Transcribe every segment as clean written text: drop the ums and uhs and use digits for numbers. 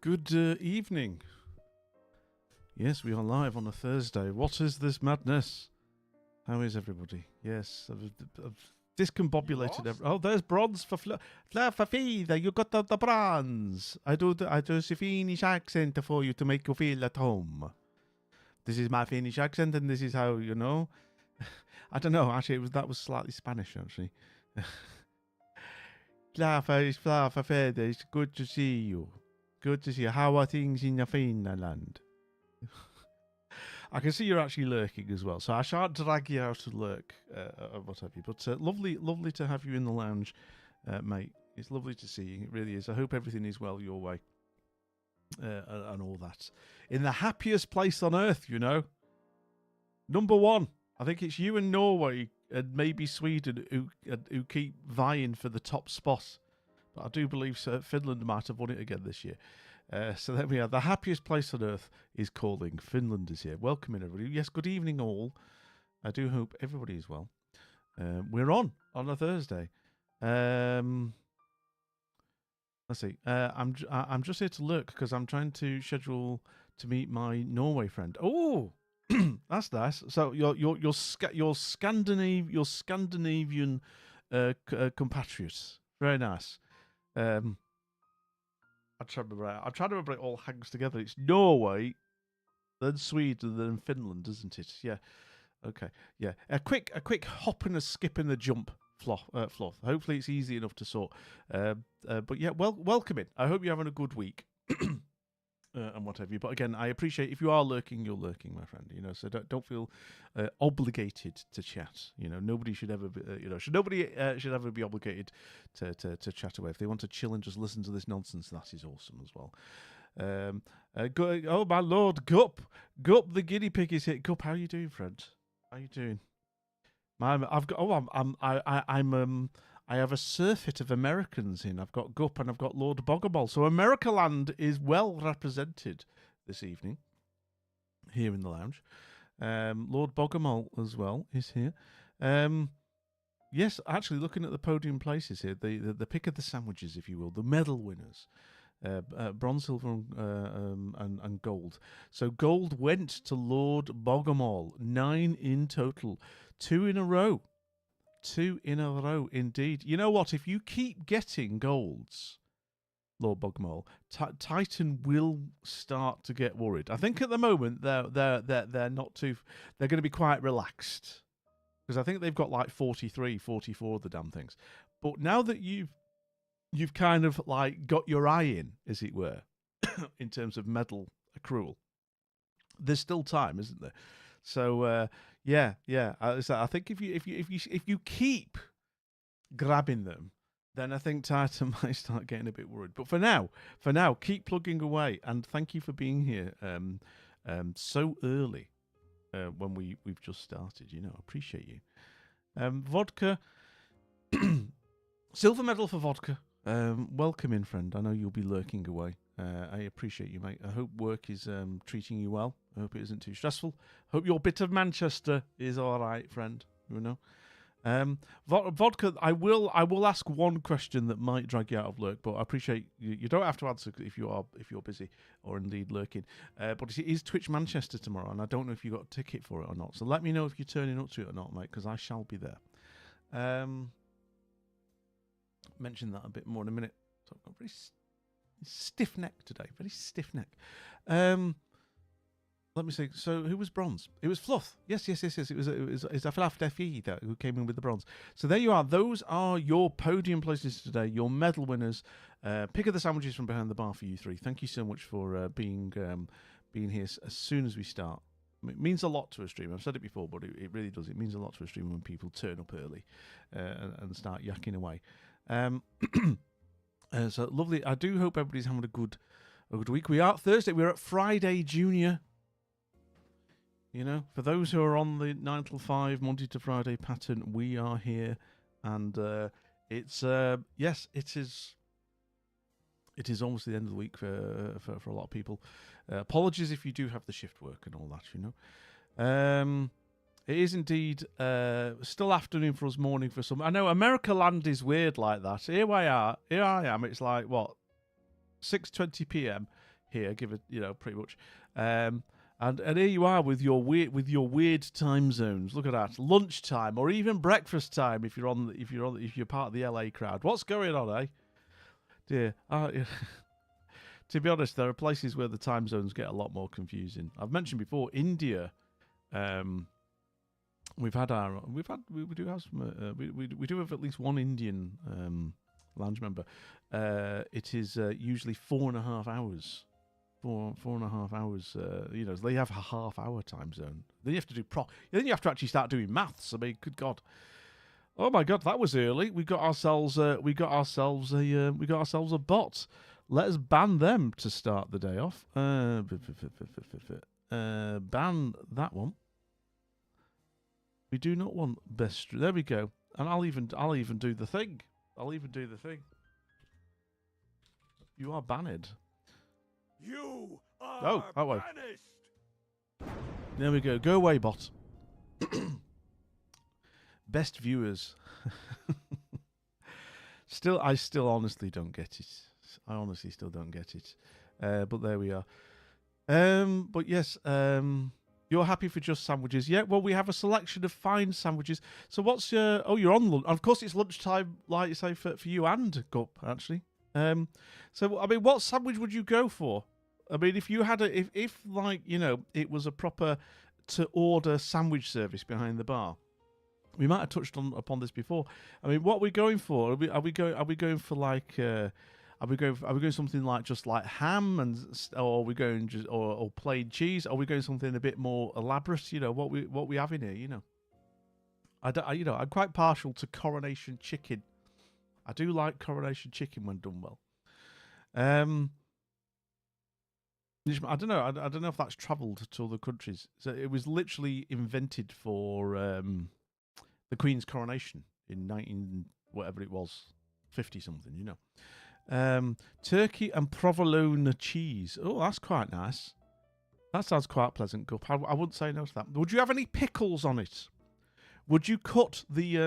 Good evening. Yes, we are live on a Thursday. What is this madness? How is everybody? Yes, I've discombobulated. Oh, there's bronze for Fida. You got the bronze. I do a Finnish accent for you to make you feel at home. This is my Finnish accent, and this is how you know. I don't know. Actually, that was slightly Spanish. Actually. Fida, it's good to see you. Good to see you. How are things in Finland? I can see you're actually lurking as well, so I shan't drag you out to lurk, or what have you. But lovely to have you in the lounge, mate. It's lovely to see you. It really is. I hope everything is well your way, and all that. In the happiest place on earth, you know. Number one, I think it's you and Norway and maybe Sweden who keep vying for the top spot. But I do believe Finland might have won it again this year. So there we are. The happiest place on earth is calling. Finland is here. Welcome in, everybody. Yes, good evening, all. I do hope everybody is well. We're on a Thursday. Let's see. I'm just here to look because I'm trying to schedule to meet my Norway friend. Oh, that's nice. So your Scandinavian compatriots. Very nice. I'm trying to remember it all hangs together. It's Norway, then Sweden, then Finland, isn't it? Yeah. Okay. Yeah. A quick hop and a skip and a jump, Floth. Hopefully it's easy enough to sort. But yeah, welcome in. I hope you're having a good week. And what have you. But again, I appreciate if you are lurking, you're lurking, my friend. You know, so don't feel obligated to chat. You know, nobody should ever be. Should ever be obligated to chat away. If they want to chill and just listen to this nonsense, that is awesome as well. Oh my lord, Gup, the guinea pig is here. Gup, how are you doing, friend? How are you doing? I have a surfeit of Americans in. I've got Gup and I've got Lord Bogomol. So Americaland is well represented this evening here in the lounge. Lord Bogomol as well is here. Yes, actually, looking at the podium places here, the pick of the sandwiches, if you will, the medal winners. Bronze, silver, and gold. So gold went to Lord Bogomol. 9 in total. 2 in a row. 2 in a row, indeed. You know what? If you keep getting golds, Lord Bogomol, Titan will start to get worried. I think at the moment they're not too. They're going to be quite relaxed because I think they've got like 43, 44 of the damn things. But now that you've kind of like got your eye in, as it were, in terms of medal accrual, there's still time, isn't there? So yeah. I think if you keep grabbing them, then I think Titan might start getting a bit worried. But for now, keep plugging away, and thank you for being here so early when we've just started. You know, I appreciate you. Vodka, silver medal for vodka. Welcome in, friend. I know you'll be lurking away. I appreciate you, mate. I hope work is treating you well. I hope it isn't too stressful. Hope your bit of Manchester is all right, friend. You know, vodka. I will ask one question that might drag you out of lurk, but I appreciate you. You don't have to answer if you're busy or indeed lurking. But it is Twitch Manchester tomorrow, and I don't know if you got a ticket for it or not. So let me know if you're turning up to it or not, mate, because I shall be there. Mention that a bit more in a minute. So I've got very stiff neck today. Very stiff neck. Let me see. So who was bronze? It was Fluff. Yes. It was a Fluff Defi that who came in with the bronze. So there you are. Those are your podium places today. Your medal winners. Pick of the sandwiches from behind the bar for you three. Thank you so much for being here as soon as we start. It means a lot to a stream. I've said it before, but it really does. It means a lot to a stream when people turn up early and start yakking away. So lovely. I do hope everybody's having a good week. We are at Thursday. We're at Friday Junior. You know, for those who are on the 9 till 5 Monday to Friday pattern, we are here, and it's yes, it is. It is almost the end of the week for a lot of people. Apologies if you do have the shift work and all that. You know, it is indeed still afternoon for us, morning for some. I know America land is weird like that. Here I am. It's like what 6:20 p.m. here. Give it, pretty much. And here you are with your weird time zones. Look at that, lunchtime or even breakfast time if you're part of the LA crowd. What's going on, eh? Dear, to be honest, there are places where the time zones get a lot more confusing. I've mentioned before, India. We do have some. We do have at least one Indian lounge member. It is usually 4.5 hours. 4.5 hours. They have a half-hour time zone. Then you have to do Then you have to actually start doing maths. I mean, good God. Oh my God, that was early. We got ourselves a bot. Let us ban them to start the day off. Ban that one. We do not want best. There we go. And I'll even do the thing. You are banned. You are banished. There we go. Go away, bot. Best viewers. I still honestly don't get it. I honestly still don't get it. But there we are. But yes. You're happy for just sandwiches? Yeah. Well, we have a selection of fine sandwiches. So what's your? Oh, you're on lunch. Of course, it's lunchtime, like you say, for you and Gup actually. So I mean, what sandwich would you go for? I mean, if you had if it was a proper to order sandwich service behind the bar. We might have touched upon this before. I mean, what are we going for? Are we going for like? Are we going something like just like ham or are we going just or plain cheese? Are we going something a bit more elaborate? What we have in here. I'm quite partial to coronation chicken. I do like coronation chicken when done well. I don't know. I don't know if that's travelled to other countries. So it was literally invented for the Queen's coronation in 19 whatever it was, 50 something. Turkey and provolone cheese. Oh, that's quite nice. That sounds quite pleasant, Gup. I wouldn't say no to that. Would you have any pickles on it? Would you cut the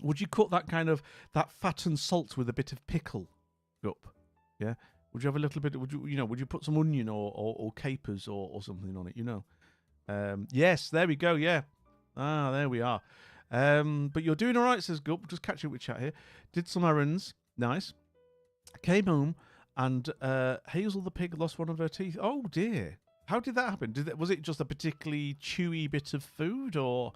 Would you cut that kind of that fat and salt with a bit of pickle, Gup? Yeah. Would you have a little bit? Would you put some onion or capers or something on it? Yes, there we go. Yeah. There we are. But you're doing all right, says Gup. Just catching up with chat here. Did some errands. Nice. Came home and Hazel the pig lost one of her teeth. Oh dear. How did that happen? Was it just a particularly chewy bit of food, or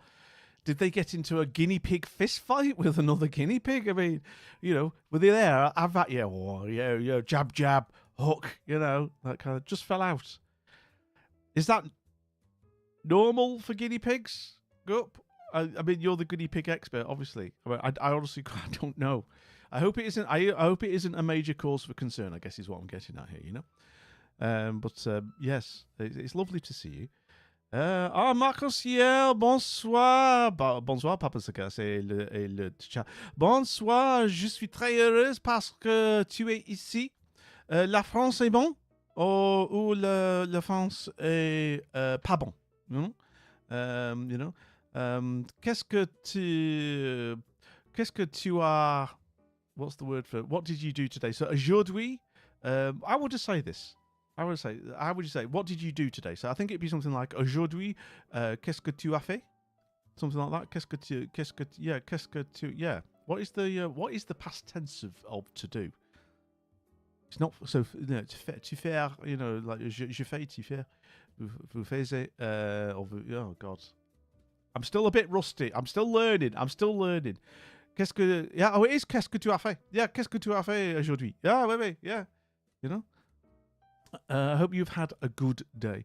did they get into a guinea pig fist fight with another guinea pig? I mean, were they there? Have that, yeah, jab, jab, hook, that kind of just fell out. Is that normal for guinea pigs? Gup? I mean, you're the guinea pig expert, obviously. I honestly don't know. I hope it isn't. I hope it isn't a major cause for concern, I guess is what I'm getting at here. But yes, it's lovely to see you. Marcos hier, bonsoir. Bonsoir, Papa Saka, c'est le chat. Bonsoir, je suis très heureuse parce que tu es ici. La France est bon ou la France est pas bon? Qu'est-ce que tu as? What's the word for? What did you do today? So aujourd'hui, I would just say this. How would you say? What did you do today? So I think it'd be something like aujourd'hui, qu'est-ce que tu as fait? Something like that. Qu'est-ce que tu? Yeah. What is the past tense of to do? It's not so. Tu faire. Like je fais, tu fais. Vous faisiez. Oh God. I'm still a bit rusty. I'm still learning. Qu'est-ce que? Yeah. Oh, it is. Qu'est-ce que tu as fait? Yeah. Qu'est-ce que tu as fait aujourd'hui? Yeah. Maybe. Yeah. I hope you've had a good day.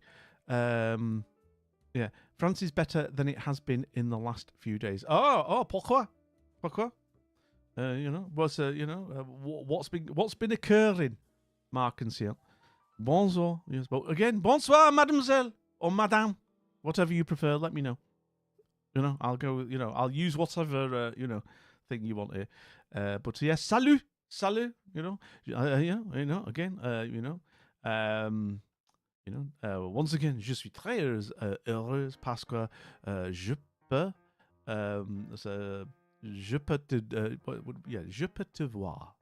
Yeah, France is better than it has been in the last few days. Pourquoi? What's been occurring, Mark and Seal? Bonjour. Yes, but again, bonsoir, mademoiselle or madame, whatever you prefer. Let me know. I'll go. I'll use whatever thing you want here. But yes, salut. Again. Once again, je suis très heureuse parce que je peux te voir.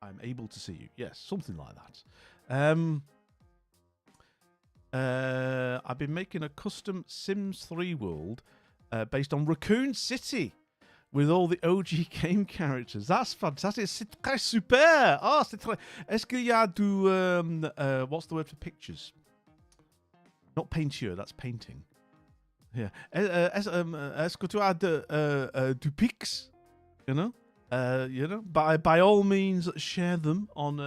I'm able to see you. Yes, something like that. I've been making a custom Sims 3 world based on Raccoon City with all the OG game characters. That's fantastic. C'est très super. Ah, c'est très... Est-ce qu'il y a du... what's the word for pictures? Not peinture, that's painting. Yeah. Est-ce que tu as du pics? You know? By all means, share them on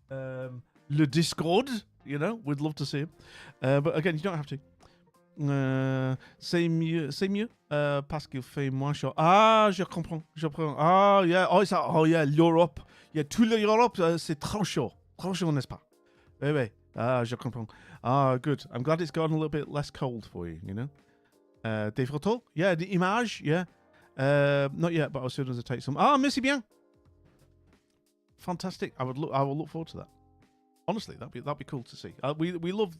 le Discord. You know, we'd love to see them. But again, you don't have to. C'est mieux, parce qu'il fait moins chaud. Ah, je comprends. Ah, yeah. Oh, yeah, l'Europe. Yeah, toute l'Europe, c'est trop chaud, n'est-ce pas? Oui. Ah, je comprends. Ah, good. I'm glad it's gotten a little bit less cold for you, you know? Des photos? Yeah, des images? Yeah. Not yet, but as soon as I take some. Ah, merci bien. Fantastic. I will look forward to that. Honestly, that'd be cool to see. We love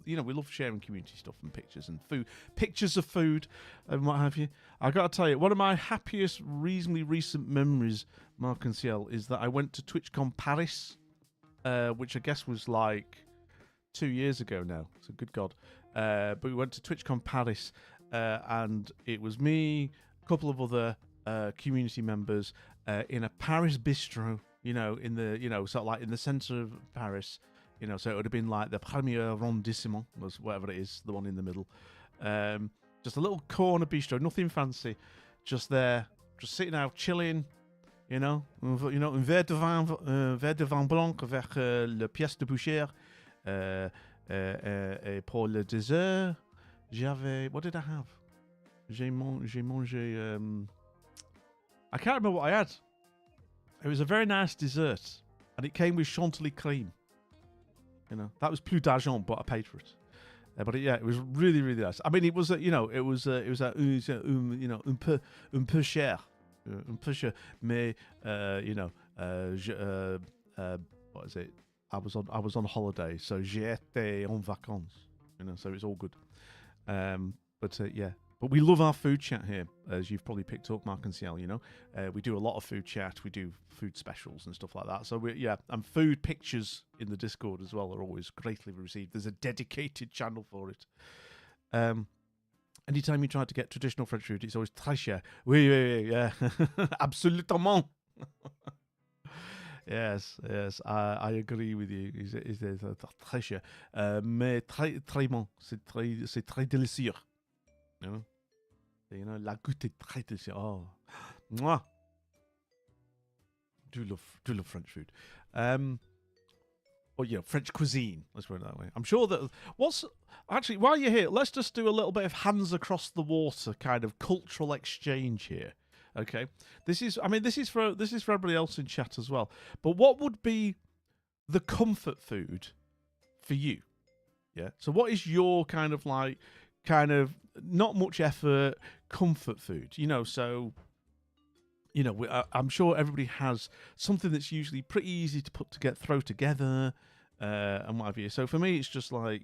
sharing community stuff and pictures and food, pictures of food and what have you. I got to tell you, one of my happiest, reasonably recent memories, Mark and Ciel, is that I went to TwitchCon Paris, which I guess was like 2 years ago now. So good God, but we went to TwitchCon Paris, and it was me, a couple of other community members in a Paris bistro. You know, in the sort of like in the centre of Paris. You know, so it would have been like the Premier Arrondissement, was whatever it is, the one in the middle. Just a little corner bistro, nothing fancy. Just there, just sitting out, chilling. You know, un verre de vin blanc avec le pièce de bouchère. Et pour le dessert, what did I have? J'ai mangé. I can't remember what I had. It was a very nice dessert, and it came with chantilly cream. You know, that was plus d'argent, but I paid for it. But it was really, really nice. I mean, it was un peu cher, mais what is it? I was on holiday, so j'étais en vacances. You know, so it's all good. But we love our food chat here, as you've probably picked up, Mark and Ciel, you know. We do a lot of food chat. We do food specials and stuff like that. So, and food pictures in the Discord as well are always greatly received. There's a dedicated channel for it. Anytime you try to get traditional French food, it's always très cher. Oui, yeah. Absolument. Yes, I agree with you. C'est très cher. Mais très bon. C'est très délicieux. You know, la goutte est très délicieux. Oh, mwah. Do love French food. Or French cuisine. Let's put it that way. I'm sure that while you're here, let's just do a little bit of hands across the water kind of cultural exchange here. Okay, this is for everybody else in chat as well. But what would be the comfort food for you? Yeah. So what is your kind of not much effort comfort food? You know, so I'm sure everybody has something that's usually pretty easy to throw together, and what have you. So for me, it's just like,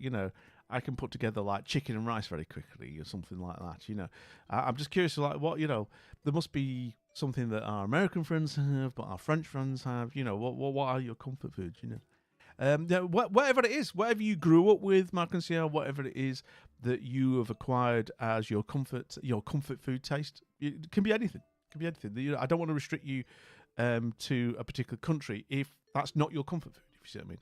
I can put together like chicken and rice very quickly or something like that. You know, I'm just curious, like what there must be something that our American friends have, but our French friends have. You know, what are your comfort foods? You know, whatever it is, whatever you grew up with, Mark and Ciel, whatever it is that you have acquired as your comfort food taste. It can be anything. I don't want to restrict you to a particular country if that's not your comfort food, if you see what I mean.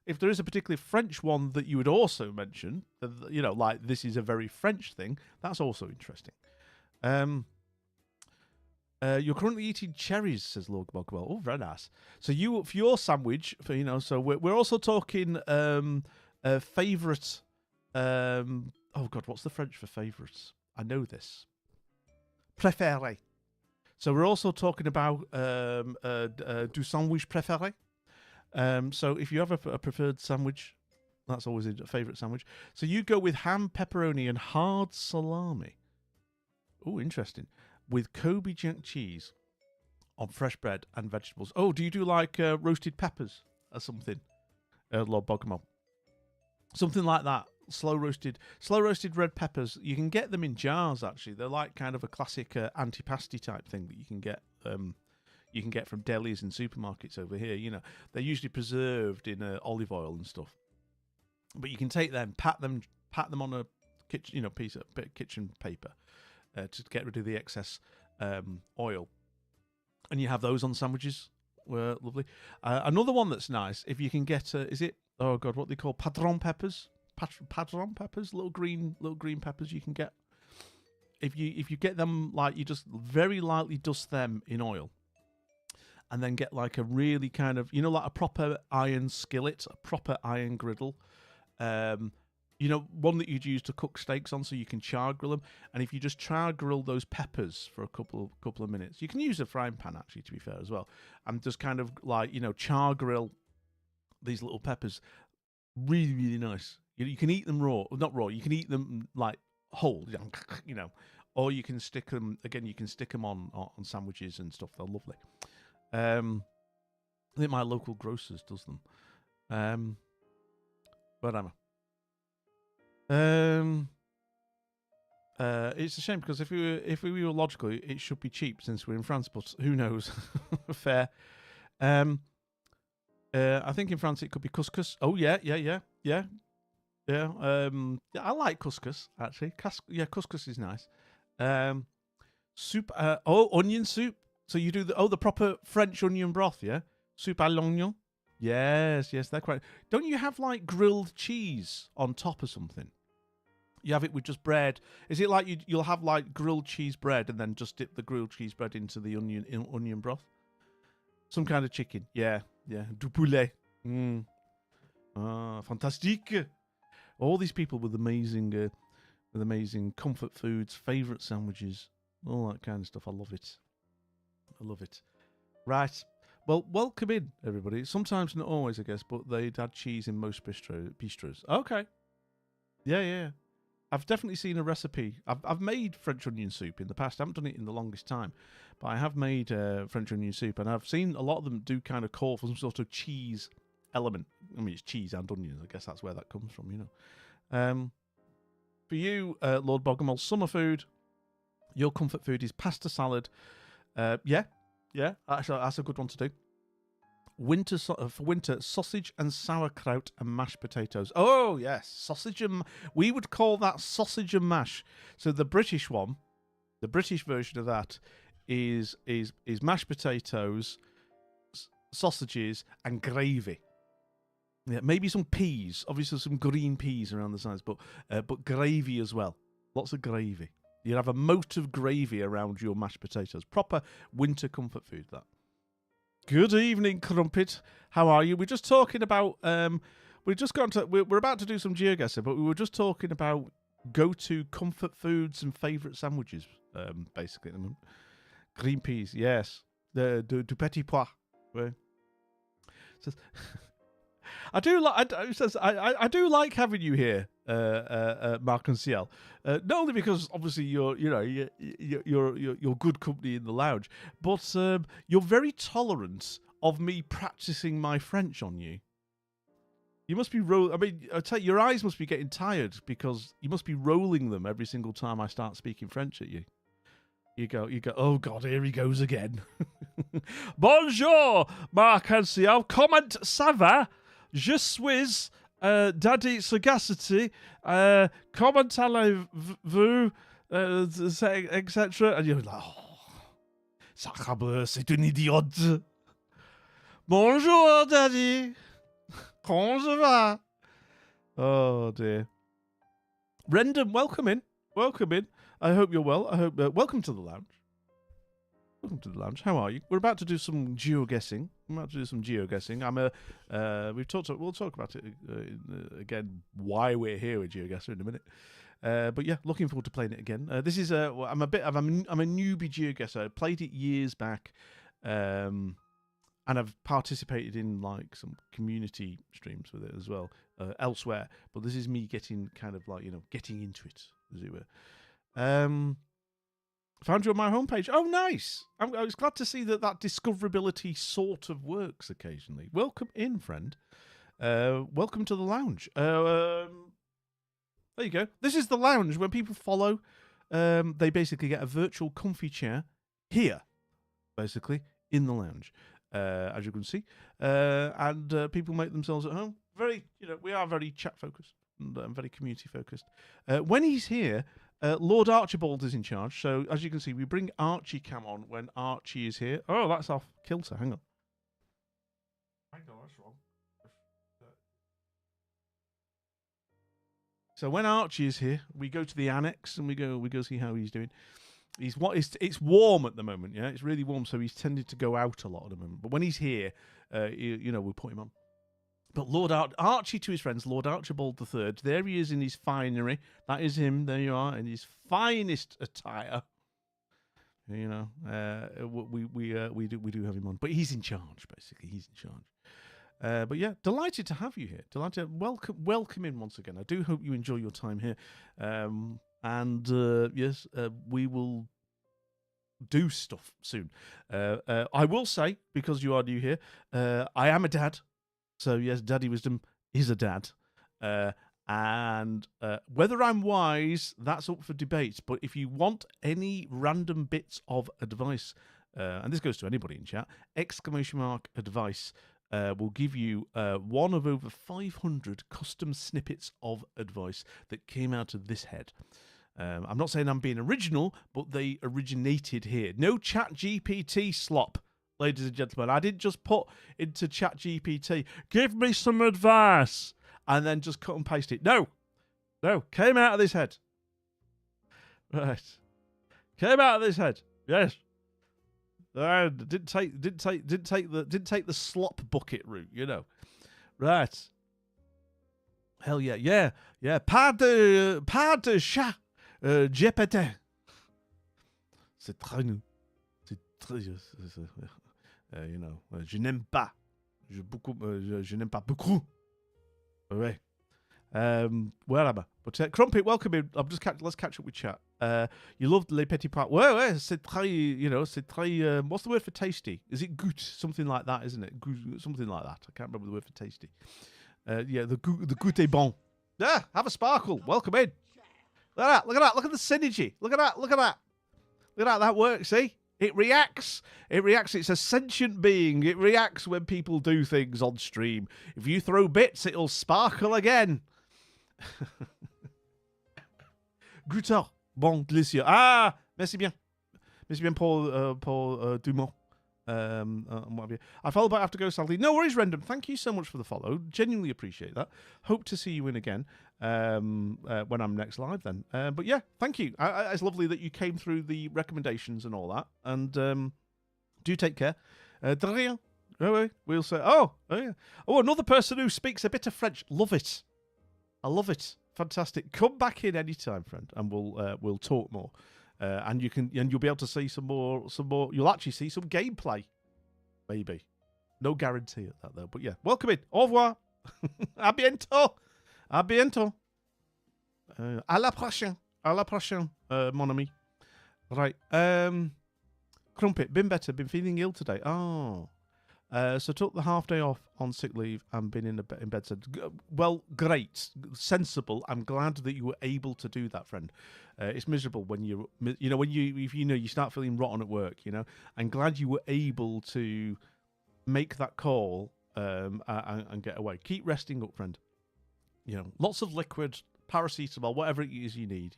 If there is a particularly French one that you would also mention, like this is a very French thing, that's also interesting. You're currently eating cherries, says Lord Bogwell. Oh, very nice. So for your sandwich, so we're also talking favourite. Oh God, what's the French for favourites? I know this. Préféré. So we're also talking about du sandwich préféré. So if you have a preferred sandwich, that's always a favourite sandwich. So you go with ham, pepperoni, and hard salami. Oh, interesting. With Kobe jack cheese on fresh bread and vegetables. Oh, do you do like roasted peppers or something, Lord Bogomol? Something like that. Slow roasted red peppers. You can get them in jars, actually. They're like kind of a classic antipasti type thing that you can get. you can get from delis and supermarkets over here. You know, they're usually preserved in olive oil and stuff. But you can take them, pat them on a kitchen, piece of kitchen paper to get rid of the excess oil, and you have those on sandwiches. Were lovely. Another one that's nice, if you can get, is it? Oh God, what they call padron peppers? Padron peppers, little green peppers you can get. If you get them, like, you just very lightly dust them in oil, and then get like a really kind of, like a proper iron skillet, a proper iron griddle. One that you'd use to cook steaks on, so you can char grill them. And if you just char grill those peppers for a couple of minutes, you can use a frying pan actually, to be fair, as well, and just kind of like char grill these little peppers. Really, really nice. You can eat them raw, not raw. You can eat them like whole, or you can stick them again. You can stick them on sandwiches and stuff. They're lovely. I think my local grocers does them. Whatever. It's a shame because if we were logical, it should be cheap since we're in France. But who knows? Fair. I think in France it could be couscous. Oh yeah. I like couscous actually. Couscous is nice. Soup. Onion soup. So you do the proper French onion broth, yeah? Soup à l'oignon. Yes, they're quite. Don't you have like grilled cheese on top or something? You have it with just bread. Is it like you'll have like grilled cheese bread and then just dip the grilled cheese bread into the onion broth? Some kind of chicken. Yeah. Du poulet. Fantastique. All these people with amazing comfort foods, favourite sandwiches, all that kind of stuff. I love it. Right. Well, welcome in, everybody. Sometimes, not always, I guess, but they'd add cheese in most bistros. Okay. Yeah. I've definitely seen a recipe. I've made French onion soup in the past. I haven't done it in the longest time, but I have made French onion soup, and I've seen a lot of them do kind of call for some sort of cheese element. I mean, it's cheese and onions. I guess that's where that comes from, For you, Lord Bogomol, summer food, your comfort food is pasta salad. Yeah, actually, that's a good one to do. For winter, sausage and sauerkraut and mashed potatoes. Oh yes, sausage and we would call that sausage and mash. So the British one, the British version of that, is mashed potatoes, sausages, and gravy. Yeah, maybe some peas. Obviously, some green peas around the sides, but gravy as well. Lots of gravy. You'd have a moat of gravy around your mashed potatoes. Proper winter comfort food, that. Good evening, Crumpet. How are you? We're just talking about... We're about to do some GeoGuessr, but we were just talking about go-to comfort foods and favourite sandwiches, basically, at the moment. Green peas, yes. Du petit pois. Right. So, I do like having you here, Mark and Ciel. Not only because obviously you're good company in the lounge, but you're very tolerant of me practicing my French on you. You must be I tell you, your eyes must be getting tired because you must be rolling them every single time I start speaking French at you. You go, oh God, here he goes again. Bonjour, Mark and Ciel. Comment ça va? Je suis Daddy Sagacity. Comment allez-vous? Etc. And you're like, oh, sacre, c'est une idiote. Bonjour, Daddy. Comment ça va? Oh dear. Rendon, welcome in. I hope you're well. Welcome to the lounge. How are you? We're about to do some GeoGuessing. We'll talk about it again. Why we're here with GeoGuessr in a minute. But yeah, looking forward to playing it again. This is I'm a newbie GeoGuessr. I played it years back, and I've participated in like some community streams with it as well elsewhere. But this is me getting kind of like getting into it, as it were. Found you on my homepage. Oh, nice. I was glad to see that discoverability sort of works occasionally. Welcome in, friend. Welcome to the lounge. There you go. This is the lounge. When people follow, they basically get a virtual comfy chair here, basically, in the lounge, as you can see. And people make themselves at home. Very, we are very chat focused and very community focused. When he's here, Lord Archibald is in charge. So as you can see, we bring Archie Cam on when Archie is here. Oh, that's off kilter. Hang on. Hang on, that's wrong. So when Archie is here, we go to the annex and we go see how he's doing. It's warm at the moment, yeah. It's really warm, so he's tended to go out a lot at the moment. But when he's here, we put him on. But Lord Archie to his friends, Lord Archibald III. There he is in his finery. That is him. There you are in his finest attire. We do have him on, but he's in charge basically. He's in charge. But yeah, delighted to have you here. Delighted to welcome in once again. I do hope you enjoy your time here. Yes, we will do stuff soon. I will say, because you are new here, I am a dad. So yes, Daddy Wisdom is a dad. And whether I'm wise, that's up for debate. But if you want any random bits of advice, and this goes to anybody in chat, ! Advice will give you one of over 500 custom snippets of advice that came out of this head. I'm not saying I'm being original, but they originated here. No chat GPT slop, ladies and gentlemen. I didn't just put into chat GPT, give me some advice, and then just cut and paste it. No, came out of this head. Right, came out of this head. Yes. Didn't take the slop bucket route, Right. Hell yeah. Pas de chat GPT. C'est très nous. C'est très je n'aime pas. Je n'aime pas beaucoup. Ouais. Wherever. But Crumpet, welcome in. Let's catch up with chat. You loved Les Petits Pois. Ouais, c'est très, c'est très, what's the word for tasty? Is it goût? Something like that, isn't it? Goût, something like that. I can't remember the word for tasty. The goût est bon. Yeah, have a sparkle. Welcome in. Look at that. Look at the synergy. Look at that. That works, see? It reacts. It's a sentient being. It reacts when people do things on stream. If you throw bits, it'll sparkle again. Goûter. Bon, délicieux. Ah, merci bien. Merci bien pour Dumont. What have you. I follow, but I have to go sadly. No worries, Rendem. Thank you so much for the follow. Genuinely appreciate that. Hope to see you in again when I'm next live then. But yeah, thank you. It's lovely that you came through the recommendations and all that. And do take care. De rien. We'll say, oh, yeah. Oh, another person who speaks a bit of French. Love it. I love it. Fantastic. Come back in anytime, friend, and we'll talk more. And you'll be able to see some more. You'll actually see some gameplay, maybe. No guarantee at that though. But yeah, welcome in. Au revoir. À bientôt. À la prochaine, mon ami. Right. Crumpet, been better. Been feeling ill today. Oh. So took the half day off on sick leave and been in bed. Said, well, great, sensible. I'm glad that you were able to do that, friend. It's miserable when you start feeling rotten at work. I'm glad you were able to make that call and get away. Keep resting up, friend. Lots of liquid, paracetamol, whatever it is you need.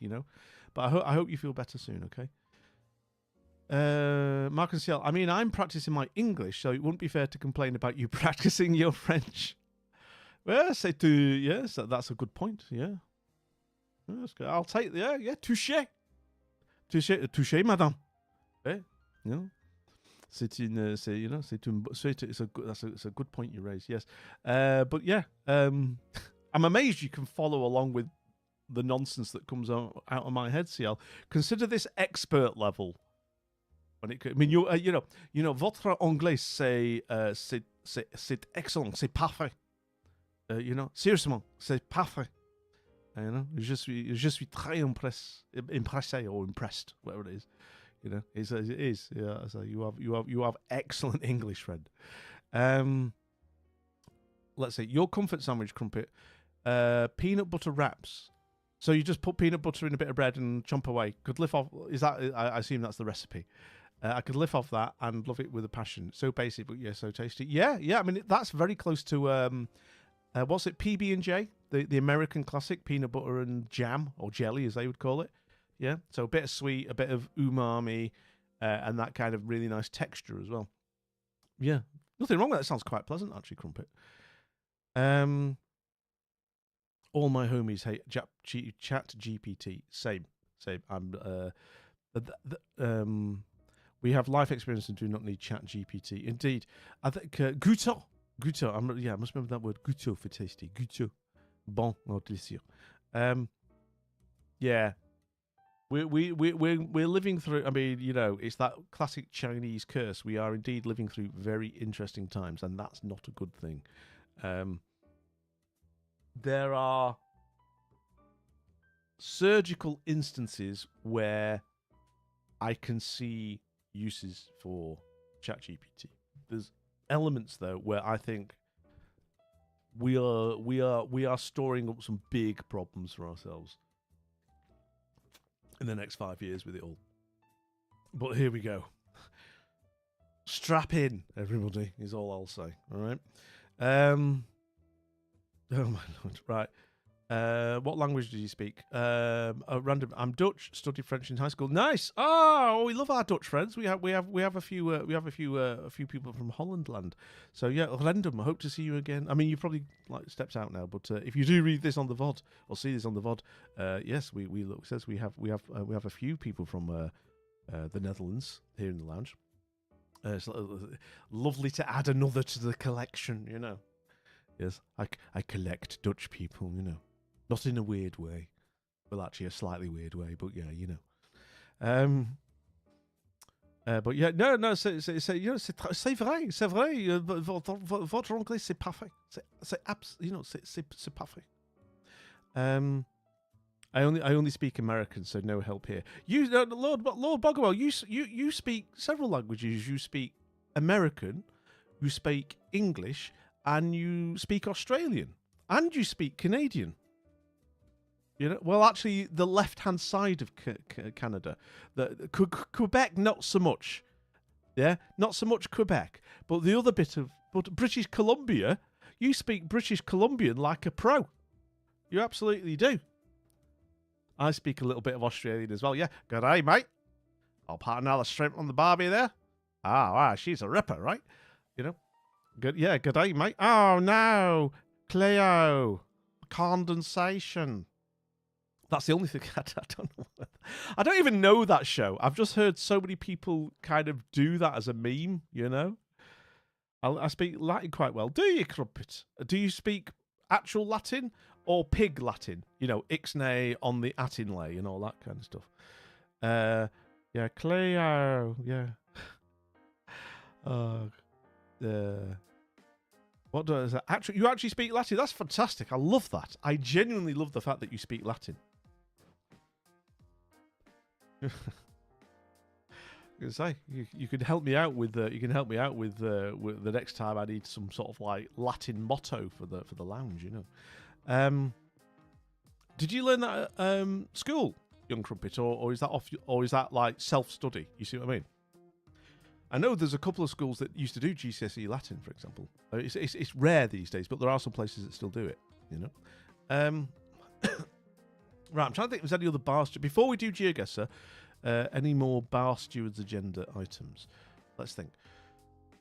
But I hope you feel better soon. Okay. Mark and Ciel, I mean, I'm practicing my English, so it wouldn't be fair to complain about you practicing your French. Well, yes, that's a good point. Yeah, that's good. I'll take. Yeah, touché, madame. It's a good point you raise. Yes, but yeah, I'm amazed you can follow along with the nonsense that comes out of my head, Ciel. Consider this expert level. Votre anglais c'est excellent, c'est parfait. Seriously, c'est parfait. Je suis très impressé or impressed, whatever it is. It is. Yeah, so you have excellent English, friend. Let's see. Your comfort sandwich, Crumpet. Peanut butter wraps. So you just put peanut butter in a bit of bread and chomp away. Could lift off. Is that? I assume that's the recipe. I could live off that and love it with a passion. So basic, but yeah, so tasty. Yeah. I mean, that's very close to what's it? PB&J, the American classic, peanut butter and jam or jelly, as they would call it. Yeah. So a bit of sweet, a bit of umami, and that kind of really nice texture as well. Yeah. Nothing wrong with that. It sounds quite pleasant, actually, Crumpet. All my homies hate Chat GPT. Same. I'm we have life experience and do not need Chat GPT. Indeed, I think Guto. I must remember that word Guto for tasty. Guto, bon or délicieux. Yeah, we're living through. I mean, you know, it's that classic Chinese curse. We are indeed living through very interesting times, and that's not a good thing. There are surgical instances where I can see uses for ChatGPT. There's elements though where I think we are storing up some big problems for ourselves in the next 5 years with it all. But here we go. Strap in, everybody, is all I'll say. All right. Oh my lord! Right, what language do you speak? Random. I'm Dutch. Studied French in high school. Nice. Oh, we love our Dutch friends. We have a few people from Holland land. So yeah, random. I hope to see you again. I mean, you probably like stepped out now, but if you do read this on the VOD or see this on the VOD, yes, we look says we have a few people from the Netherlands here in the lounge. It's lovely to add another to the collection, you know. Yes, I collect Dutch people, you know. Not in a weird way. Well, actually, a slightly weird way, but yeah, you know. But yeah, no, c'est you know, c'est vrai. Votre anglais c'est parfait. C'est parfait. I only speak American, so no help here. You, Lord Bogwell, you speak several languages. You speak American, you speak English, and you speak Australian, and you speak Canadian. You know, well, actually, the left-hand side of Canada, Quebec, not so much. Yeah, not so much Quebec, but the other bit of British Columbia, you speak British Columbian like a pro. You absolutely do. I speak a little bit of Australian as well. Yeah, good day, mate. I'll put another shrimp on the barbie there. Wow, she's a ripper, right? You know. Good day, mate. Oh no, Cleo, condensation. That's the only thing I don't know. I don't even know that show. I've just heard so many people kind of do that as a meme, you know. I speak Latin quite well. Do you, Crumpet? Do you speak actual Latin or pig Latin? You know, ixnay on the atinlay and all that kind of stuff. Yeah, Cleo, yeah. What does that? Actually, you actually speak Latin? That's fantastic. I love that. I genuinely love the fact that you speak Latin. I was gonna say you could help me out with with the next time I need some sort of like Latin motto for the lounge. You know. Did you learn that at school, young Crumpet, or is that or is that like self-study? You see what I mean? I know there's a couple of schools that used to do GCSE Latin, for example. It's rare these days, but there are some places that still do it, you know. Right, I'm trying to think if there's any other bar... Before we do GeoGuessr, any more Bar Stewards Agenda items? Let's think.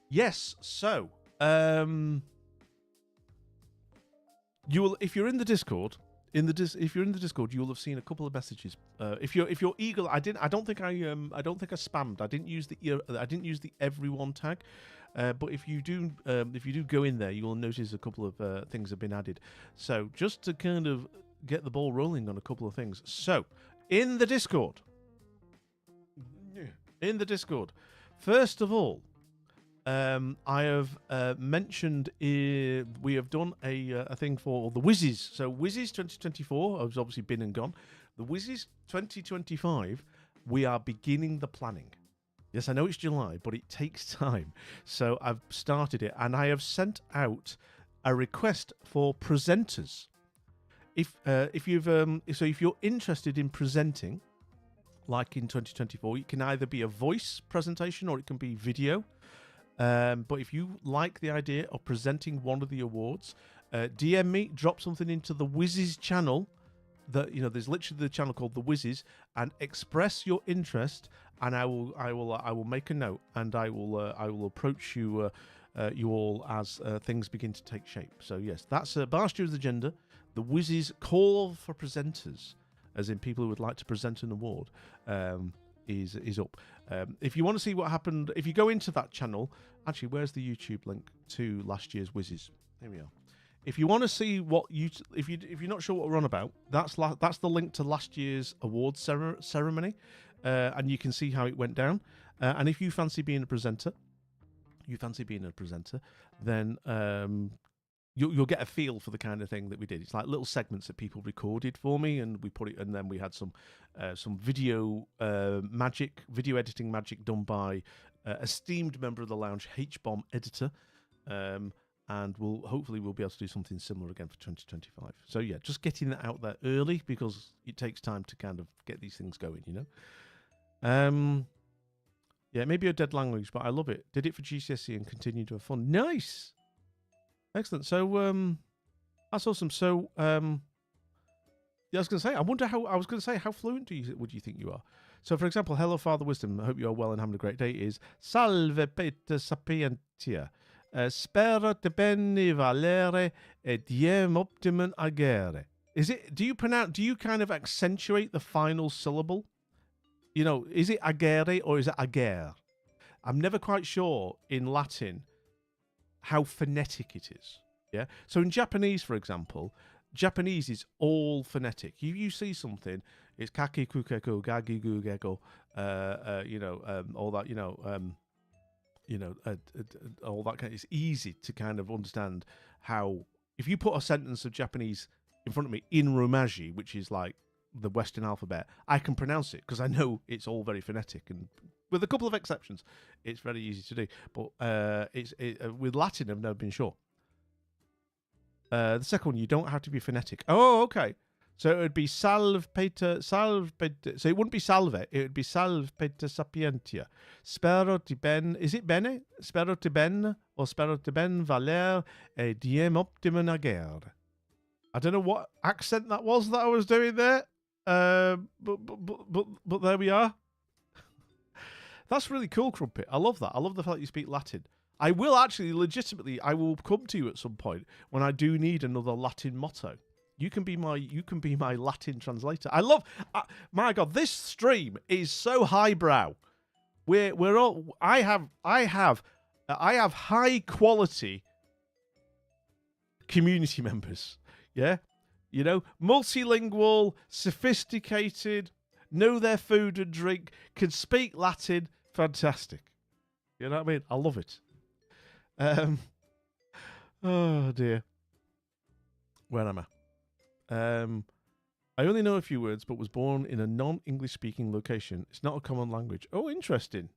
Yes, so... you will, if you're in the Discord... if you're in the Discord, you will have seen a couple of messages. If you're eager, I don't think I spammed. I didn't use the everyone tag. But if you do go in there, you will notice a couple of things have been added. So just to kind of get the ball rolling on a couple of things. So in the Discord, first of all, I have mentioned we have done a thing for the Whizzes. So Whizzes 2024 has obviously been and gone. The Whizzes 2025, we are beginning the planning. Yes, I know it's July, but it takes time. So I've started it, and I have sent out a request for presenters. If you're interested in presenting, like in 2024. It can either be a voice presentation or it can be video. But if you like the idea of presenting one of the awards, DM me, drop something into the Whizzes channel. There's literally the channel called the Whizzes, and express your interest, and I will make a note, and I will approach you all as things begin to take shape. So yes, that's Barstew's agenda. The Whizzes call for presenters, as in people who would like to present an award, is up. If you want to see what happened, if you go into that channel, actually, where's the YouTube link to last year's Whizzes? Here we are. If you want to see what if you're not sure what we're on about, that's the link to last year's awards ceremony, and you can see how it went down. And if you fancy being a presenter, then you'll get a feel for the kind of thing that we did. It's like little segments that people recorded for me, and we put it, and then we had some video video editing magic done by esteemed member of the lounge, H-Bomb editor. And hopefully we'll be able to do something similar again for 2025. So yeah, just getting that out there early, because it takes time to kind of get these things going, you know. Yeah, maybe a dead language, but I love it. Did it for GCSE and continued to have fun. Nice, excellent. So that's awesome. So yeah, I was going to say, how fluent would you think you are? So for example, hello Father Wisdom. I hope you are well and having a great day. Is salve Peter sapientia. Spero te bene valere e diem optimum agere. Do you kind of accentuate the final syllable? You know, is it agere or is it agere? I'm never quite sure in Latin how phonetic it is. Yeah. So in Japanese, for example, Japanese is all phonetic. You see something, it's kaki kukeku, gagi gugego, all that, all that kind. It's easy to kind of understand how, if you put a sentence of Japanese in front of me in Romaji, which is like the Western alphabet, I can pronounce it because I know it's all very phonetic, and with a couple of exceptions, it's very easy to do. But with Latin, I've never been sure. The second one, you don't have to be phonetic. Oh, okay. So it would be salve Peter. So it wouldn't be salve. It would be salve Peter sapientia. Spero ti ben. Is it bene? Spero ti ben or spero ti ben valer e diem optimum agere. I don't know what accent that was that I was doing there. But there we are. That's really cool, Crumpet. I love that. I love the fact that you speak Latin. I will actually, legitimately, I will come to you at some point when I do need another Latin motto. You can be my Latin translator. I love. My God, this stream is so highbrow. We're all. I have high quality community members. Yeah, you know, multilingual, sophisticated, know their food and drink, can speak Latin. Fantastic. You know what I mean? I love it. Oh dear. Where am I? I only know a few words, but was born in a non-English speaking location. It's not a common language. Oh, interesting.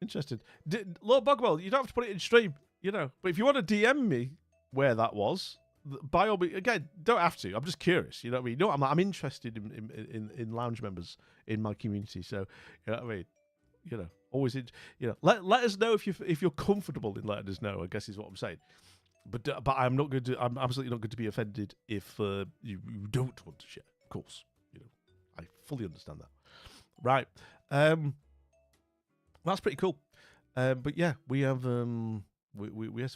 Lord Bogwell, you don't have to put it in stream, you know. But if you want to DM me where that was, by all means, again, don't have to. I'm just curious, you know what I mean? No, I'm interested in lounge members in my community. So, you know what I mean? You know, always, let us know if you're comfortable in letting us know, I guess is what I'm saying. But I'm absolutely not going to be offended if you don't want to share. Of course, you know, I fully understand that. Right, that's pretty cool. But yeah, we have we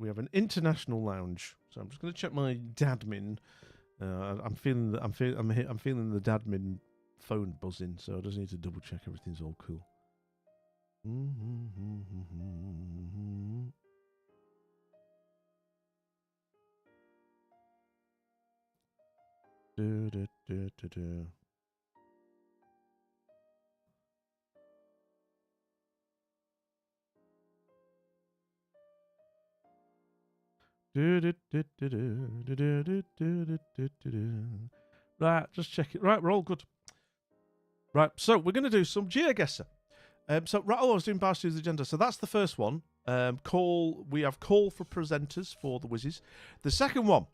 have an international lounge. So I'm just going to check my dadmin. I'm feeling the dadmin phone buzzing, so I just need to double check everything's all cool. Right, just check it. Right, we're all good. Right, so we're going to do some GeoGuessr. I was doing Barstew's agenda. So that's the first one. We have call for presenters for the Whizzes. The second one,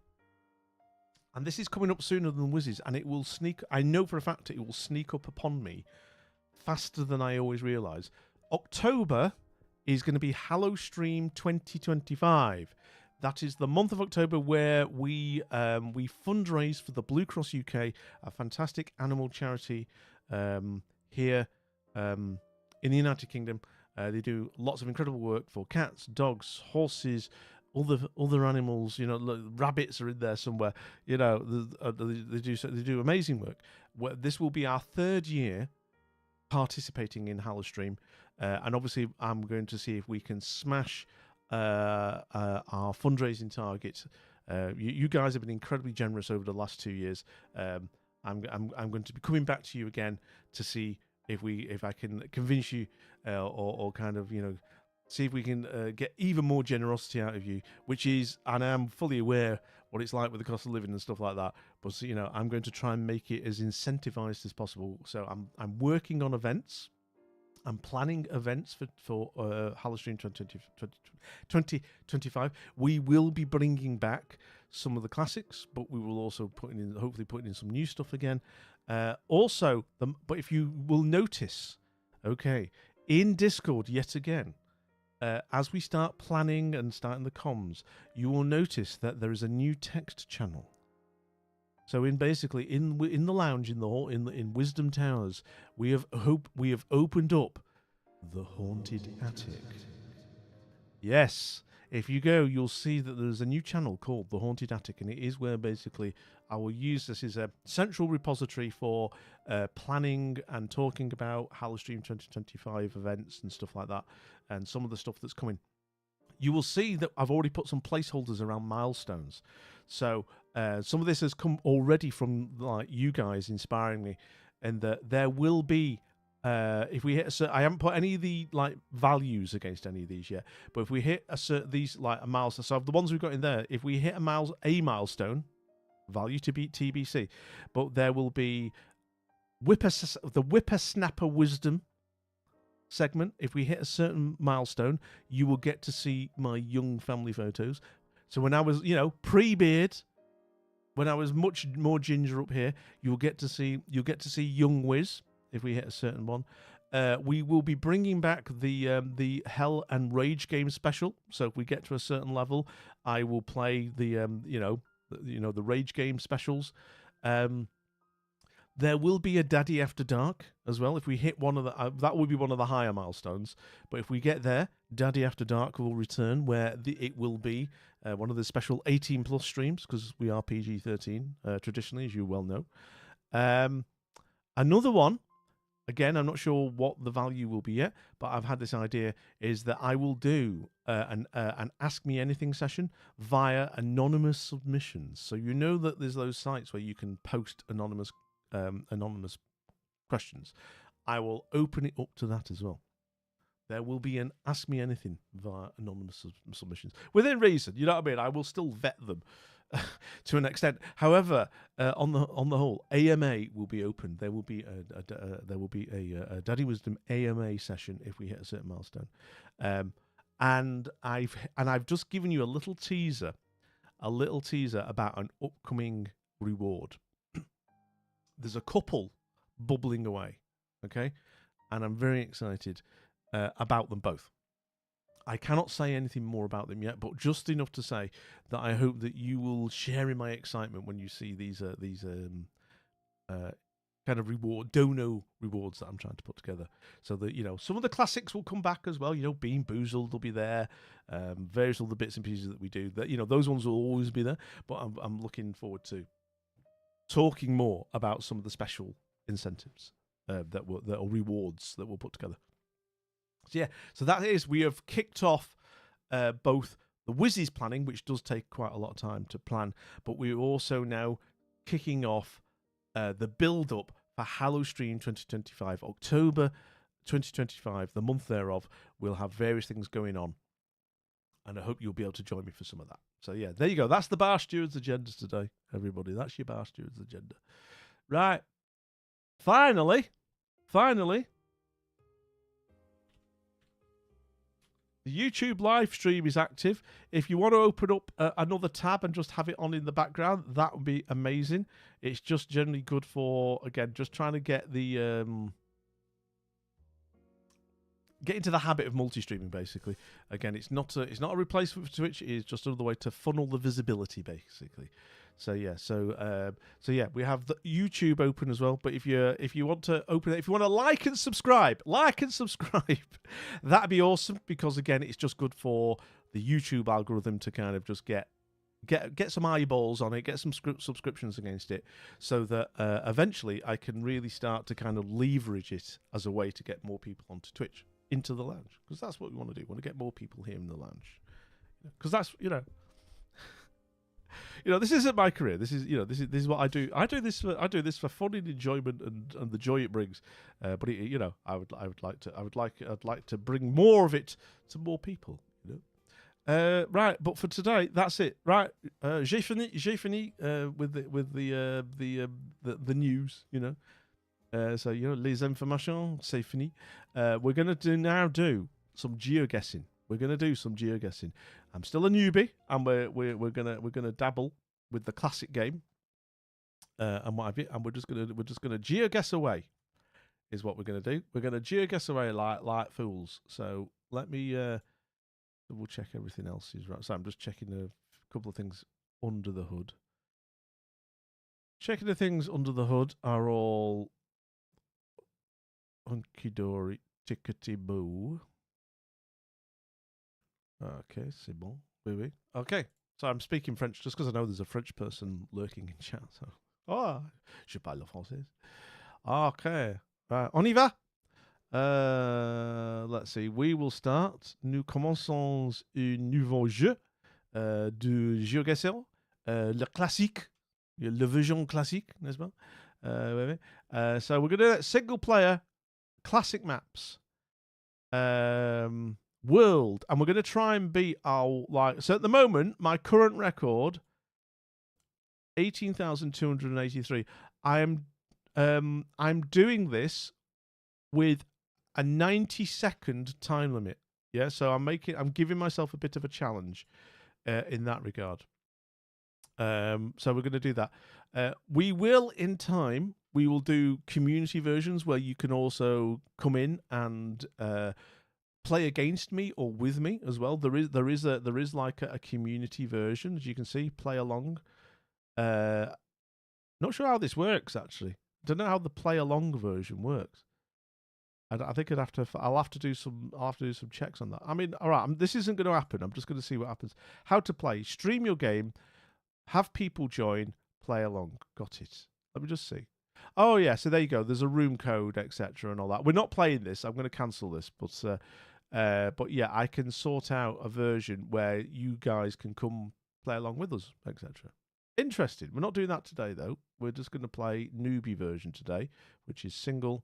and this is coming up sooner than Whizzes, and it will sneak. I know for a fact it will sneak up upon me faster than I always realise. October is going to be Hallowstream 2025. That is the month of October where we fundraise for the Blue Cross UK, a fantastic animal charity here in the United Kingdom. They do lots of incredible work for cats, dogs, horses, other animals. You know, rabbits are in there somewhere. You know, they do amazing work. This will be our 3rd year participating in Hallowstream, and obviously I'm going to see if we can smash our fundraising target. You guys have been incredibly generous over the last 2 years. I'm going to be coming back to you again to see if I can convince you or kind of, you know, see if we can get even more generosity out of you, which is, and I am fully aware what it's like with the cost of living and stuff like that, but you know, I'm going to try and make it as incentivized as possible. So I'm working on events. I'm planning events for Hallowstream 2025. We will be bringing back some of the classics, but we will also hopefully putting in some new stuff again. But if you will notice, okay, in Discord yet again, as we start planning and starting the comms, you will notice that there is a new text channel. So in the lounge in the hall in Wisdom Towers, we have opened up the Haunted Attic. Yes, if you go, you'll see that there's a new channel called the Haunted Attic, and it is where basically I will use this as a central repository for planning and talking about Hallowstream 2025 events and stuff like that, and some of the stuff that's coming. You will see that I've already put some placeholders around milestones. So some of this has come already from like you guys inspiring me, and that there will be if we hit I haven't put any of the like values against any of these yet, but if we hit these like a milestone, so the ones we've got in there, if we hit a milestone, value to beat TBC, but there will be the Whippersnapper Wisdom segment. If we hit a certain milestone, you will get to see my young family photos. So when I was, you know, pre-beard, when I was much more ginger up here, you'll get to see young Wiz if we hit a certain one. We will be bringing back the Hell and Rage game special. So if we get to a certain level, I will play the the Rage game specials. There will be a Daddy After Dark as well. If we hit one of the, that will be one of the higher milestones. But if we get there, Daddy After Dark will return, where it will be one of the special 18 plus streams, because we are PG-13 traditionally, as you well know. Another one, again, I'm not sure what the value will be yet, but I've had this idea, is that I will do an Ask Me Anything session via anonymous submissions. So you know that there's those sites where you can post anonymous questions. I will open it up to that as well. There will be an Ask Me Anything via anonymous submissions within reason. You know what I mean? I will still vet them to an extent. However, on the whole, AMA will be open. There will be a Daddy Wisdom AMA session if we hit a certain milestone. And I've just given you a little teaser about an upcoming reward. There's a couple bubbling away, okay? And I'm very excited about them both. I cannot say anything more about them yet, but just enough to say that I hope that you will share in my excitement when you see these kind of dono rewards that I'm trying to put together. So that, you know, some of the classics will come back as well. You know, Bean Boozled will be there. Various other bits and pieces that we do. That, you know, those ones will always be there. But I'm looking forward to talking more about some of the special incentives that are rewards that we'll put together. So yeah, so that is, we have kicked off both the Whizzes planning, which does take quite a lot of time to plan, but we're also now kicking off the build-up for Hallowstream 2025. October 2025, the month thereof, we'll have various things going on, and I hope you'll be able to join me for some of that. So yeah, there you go. That's the Bar Stewards agenda today, everybody. That's your Bar Stewards agenda. Right. Finally. The YouTube live stream is active. If you want to open up another tab and just have it on in the background, that would be amazing. It's just generally good for, again, just trying to get the get into the habit of multi-streaming. Basically, again, it's not a replacement for Twitch. It is just another way to funnel the visibility, basically. So yeah, so yeah, we have the YouTube open as well. But if you want to open it, if you want to like and subscribe, that'd be awesome, because again, it's just good for the YouTube algorithm to kind of just get some eyeballs on it, get some subscriptions against it, so that eventually I can really start to kind of leverage it as a way to get more people onto Twitch, into the lounge, because that's what we want to do. We want to get more people here in the lounge, because that's this isn't my career. This is what I do. I do this for fun and enjoyment and the joy it brings. But I'd like to bring more of it to more people. Right, but for today, that's it. Right, j'ai fini with the news. So les informations, c'est fini. We're gonna do some geoguessing. I'm still a newbie, and we're gonna dabble with the classic game, and what have you. And we're just gonna geoguess away, is what we're gonna do. We're gonna geoguess away like fools. So let me double check everything else is right. So I'm just checking a couple of things under the hood. Checking the things under the hood are all hunky dory, tickety boo. Okay, c'est bon. Oui, oui. Okay, so I'm speaking French just because I know there's a French person lurking in chat. So, je parle français. Okay, on y va. Let's see. We will start. Nous commençons un nouveau jeu de GeoGuessr, le classique, le version classique, n'est-ce pas? So we're gonna single player classic maps. World, and we're going to try and beat our so at the moment my current record 18,283. I'm doing this with a 90-second time limit. Yeah, so I'm giving myself a bit of a challenge in that regard. So we're going to do that. We will do community versions where you can also come in and play against me or with me as well. There is like a community version, as you can see, play along. Not sure how this works actually. Don't know how the play along version works. I think I'll have to do some checks on that. I mean, all right, this isn't going to happen. I'm just going to see what happens. How to play? Stream your game, have people join, play along. Got it. Let me just see. Oh yeah, so there you go. There's a room code, etc., and all that. We're not playing this. I'm going to cancel this, but yeah, I can sort out a version where you guys can come play along with us, etc. Interesting. We're not doing that today, though. We're just going to play noobie version today, which is single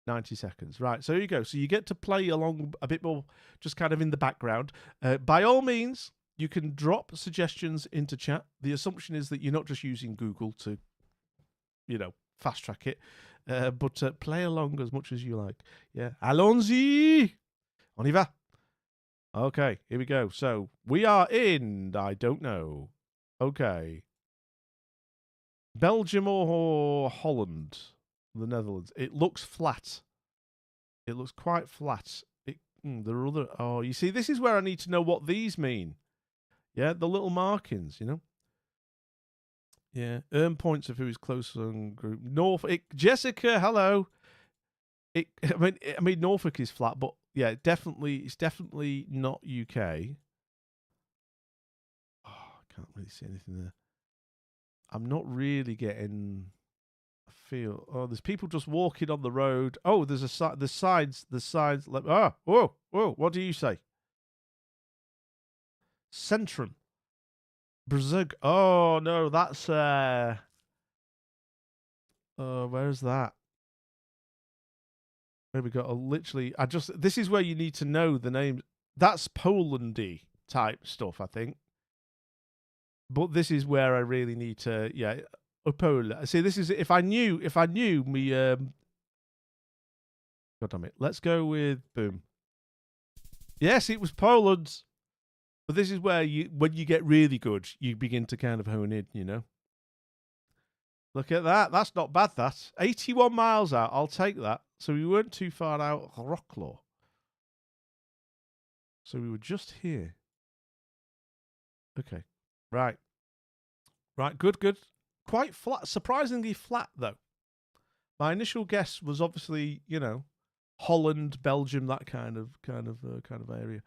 90 seconds. Right, so here you go. So you get to play along a bit more, just kind of in the background. By all means, you can drop suggestions into chat. The assumption is that you're not just using Google to, fast track it, but play along as much as you like. Yeah, allons-y! On y va. Okay, here we go. So we are in, I don't know. Okay. Belgium or Holland? The Netherlands. It looks flat. It looks quite flat. There are other... Oh, you see, this is where I need to know what these mean. Yeah, the little markings, Yeah, earn points of who is closer in group. Jessica, hello. I mean, Norfolk is flat, but yeah, it's definitely not UK. Oh, I can't really see anything there. I'm not really getting a feel. Oh, there's people just walking on the road. Oh, there's the signs. Whoa. What do you say? Centrum. Brazil. Oh no, that's where's that? There we go. Literally, this is where you need to know the names. That's Polandy type stuff, I think. But this is where I really need to, Opola. See, this is if I knew me. God damn it. Let's go with boom. Yes, it was Poland. But this is where when you get really good, you begin to kind of hone in, you know. Look at that. That's not bad, that. 81 miles out. I'll take that. So we weren't too far out Rocklaw. So we were just here. Okay. Right. Right. Good, good. Quite flat. Surprisingly flat, though. My initial guess was obviously, you know, Holland, Belgium, that kind of area.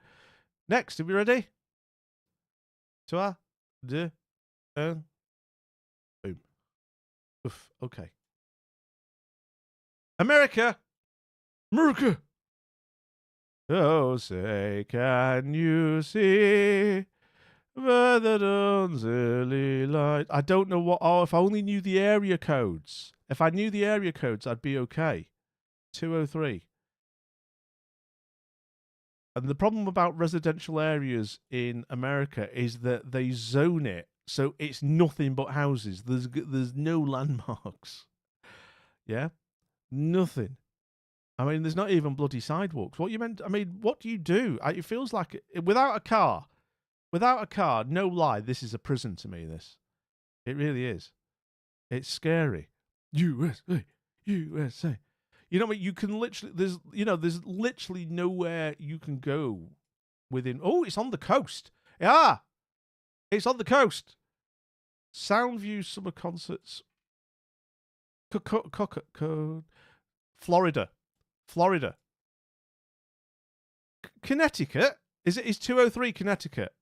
Next, are we ready? 3, 2, 1. Boom. Oof. Okay. America. America. Oh, say, can you see where the dawn's early light? I don't know what. Oh, if I only knew the area codes. If I knew the area codes, I'd be okay. 203. And the problem about residential areas in America is that they zone it so it's nothing but houses. There's no landmarks. Yeah, nothing. I mean, there's not even bloody sidewalks. What you meant? I mean, what do you do? It feels like without a car. Without a car, no lie, this is a prison to me. This, it really is. It's scary. USA, USA. You know what? You can literally there's literally nowhere you can go within. Oh, it's on the coast. Yeah, it's on the coast. Soundview summer concerts. Florida, Florida, Connecticut. Is 203 Connecticut?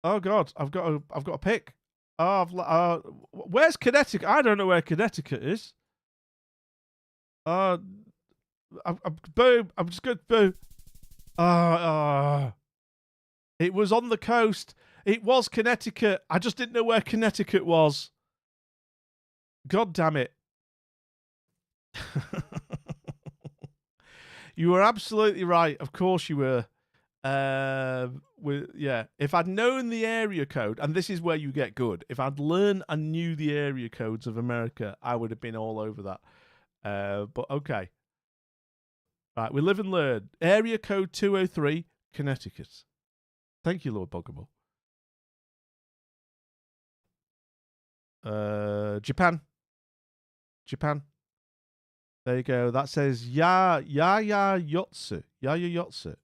Oh God, I've got a pick. Where's Connecticut? I don't know where Connecticut is. Boom. I'm just going boom. It was on the coast. It was Connecticut. I just didn't know where Connecticut was. God damn it. You were absolutely right. Of course you were. If I'd known the area code, and this is where you get good. If I'd learned and knew the area codes of America, I would have been all over that. But okay. Right, we live and learn. Area code 203, Connecticut. Thank you, Lord Bogomol. Japan. There you go. That says Yotsu. Yotsu.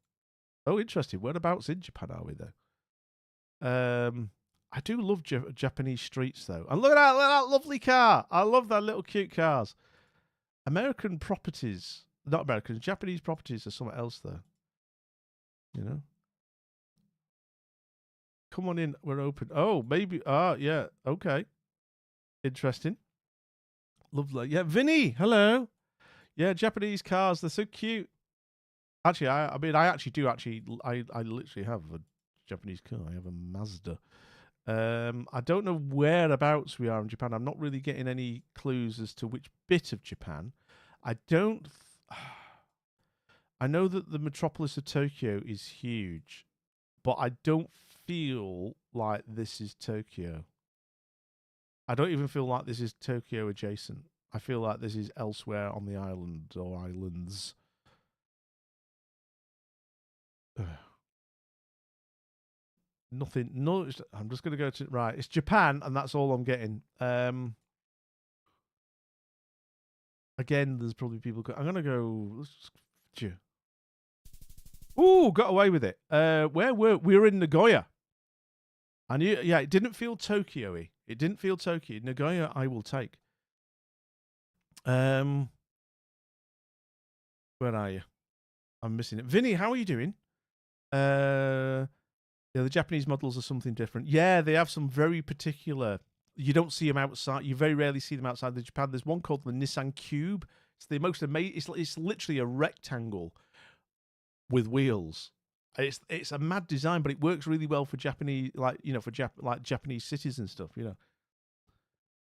Oh, interesting. Whereabouts in Japan are we, though? I do love Japanese streets, though. And look at that lovely car. I love that little cute cars. American properties. Not American. Japanese properties are something else, though. You know? Come on in. We're open. Oh, maybe. Yeah. Okay. Interesting. Lovely. Yeah, Vinny. Hello. Yeah, Japanese cars. They're so cute. Actually, I literally have a Japanese car. I have a Mazda. I don't know whereabouts we are in Japan. I'm not really getting any clues as to which bit of Japan. I know that the metropolis of Tokyo is huge, but I don't feel like this is Tokyo. I don't even feel like this is Tokyo adjacent. I feel like this is elsewhere on the island or islands. Nothing. No, I'm just going to go to right. It's Japan, and that's all I'm getting. Again, there's probably people. I'm going to go. Let's just. Ooh, got away with it. Where we were in Nagoya. I knew. Yeah, it didn't feel Tokyo-y. It didn't feel Tokyo. Nagoya, I will take. Where are you? I'm missing it. Vinny, how are you doing? Yeah, the Japanese models are something different. Yeah, they have some very particular. You don't see them outside. You very rarely see them outside of Japan. There's one called the Nissan Cube. It's the most amazing. It's literally a rectangle with wheels. It's a mad design, but it works really well for Japanese, for Japanese cities and stuff.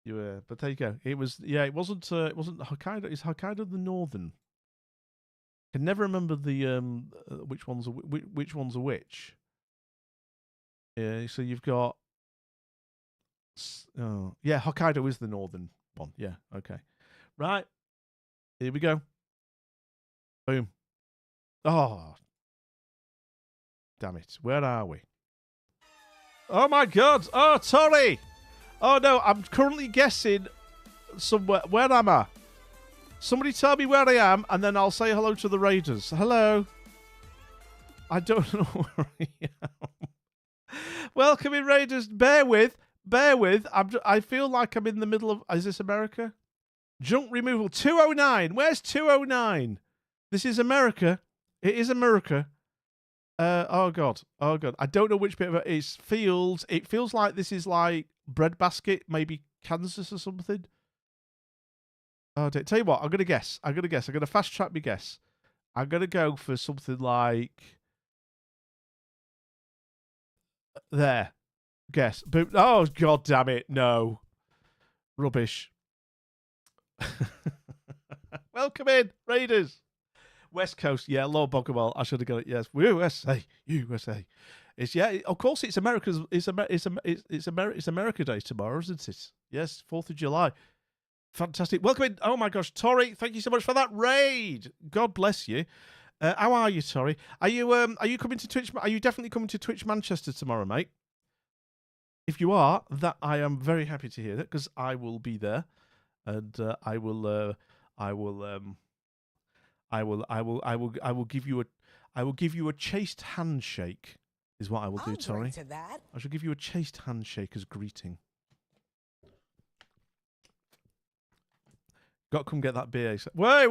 But there you go. It wasn't Hokkaido. Is Hokkaido the northern? I can never remember the which one's a which. Yeah, so you've got. Yeah, Hokkaido is the northern one. Yeah, okay. Right. Here we go. Boom. Oh, Damn it. Where are we? Oh, my God. Oh, Tori. Oh, no. I'm currently guessing somewhere. Where am I? Somebody tell me where I am, and then I'll say hello to the Raiders. Hello. I don't know where I am. Welcome in, Raiders. Bear with. I feel like I'm in the middle of... Is this America? Junk removal. 209. Where's 209? This is America. It is America. Oh, God. I don't know which bit of it is. It feels like this is like breadbasket, maybe Kansas or something. Oh, tell you what, I'm going to guess. I'm going to fast track my guess. I'm going to go for something like... There. Guess. But, oh, God damn it. No. Rubbish. Welcome in, Raiders. West Coast, yeah, Lord Bogomol. I should have got it. Yes, USA. It's of course it's America's. It's America Day tomorrow, isn't it? Yes, 4th of July. Fantastic. Welcome in. Oh my gosh, Tori, thank you so much for that raid. God bless you. How are you, Tori? Are you coming to Twitch? Are you definitely coming to Twitch Manchester tomorrow, mate? If you are, that I am very happy to hear that because I will be there, and I will give you a chaste handshake. Is what I will do, Tori. I shall give you a chaste handshake as greeting. Got to come get that beer. Wait.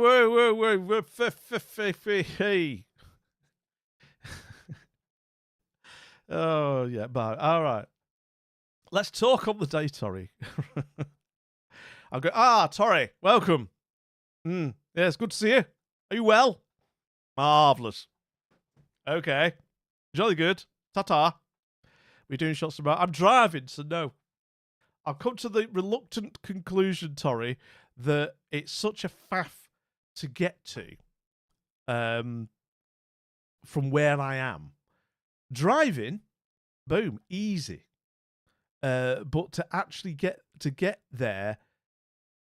Hey. Oh yeah, bye. All right. Let's talk on the day, Tori. I'll go. Tori, welcome. Yeah, it's good to see you. Are you well? Marvellous. Okay. Jolly good. Ta-ta. We're doing shots about... I'm driving, so no. I've come to the reluctant conclusion, Tori, that it's such a faff to get to from where I am. Driving, boom, easy. But to actually get there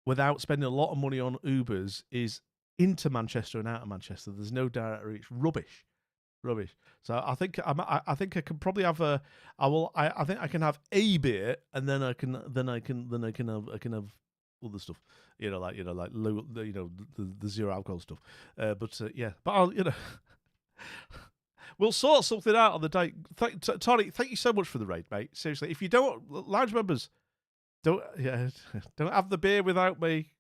without spending a lot of money on Ubers is into Manchester and out of Manchester. There's no direct route. It's rubbish. So I think I can probably have I think I can have a beer and then I can have other stuff. Like the zero alcohol stuff. Yeah. But I'll we'll sort something out on the day. Tony, thank you so much for the raid, mate. Seriously, if you don't, lounge members, don't have the beer without me.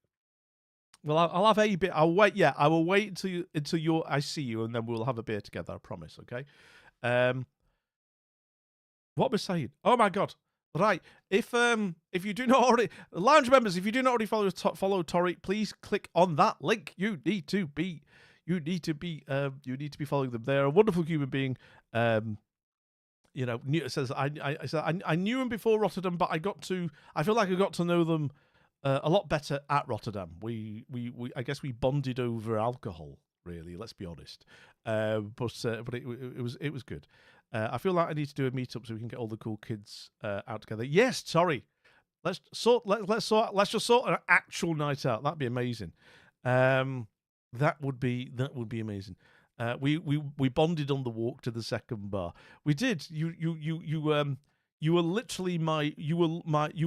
Well, I'll have a bit. I'll wait. Yeah, I will wait until I see you, and then we'll have a beer together. I promise. Okay. What was saying? Oh my God! Right. If you do not already, lounge members, if you do not already follow Tori, please click on that link. You need to be following them. They're a wonderful human being. It says I knew him before Rotterdam, but I feel like I got to know them a lot better at Rotterdam. We I guess we bonded over alcohol. Really, let's be honest. But it was good. I feel like I need to do a meetup so we can get all the cool kids out together. Yes, sorry. Let's just sort an actual night out. That'd be amazing. That would be amazing. We bonded on the walk to the second bar. We did. You were literally you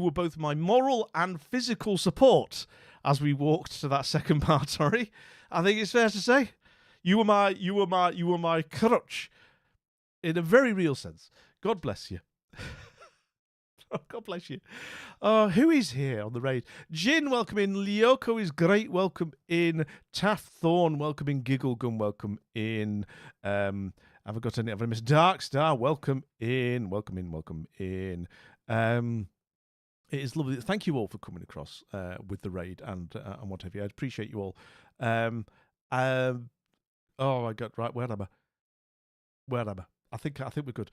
were both my moral and physical support as we walked to that second bar, Tori. I think it's fair to say. You were my crutch in a very real sense. God bless you. God bless you. Who is here on the raid? Jin, welcome in. Lyoko is great. Welcome in. Taff Thorn, welcome in. Giggle Gun, welcome in. Have I got any? Have I missed Dark Star? Welcome in. Welcome in. It is lovely. Thank you all for coming across with the raid and what have you. I appreciate you all. Oh my God! Right, where am I? I think we're good.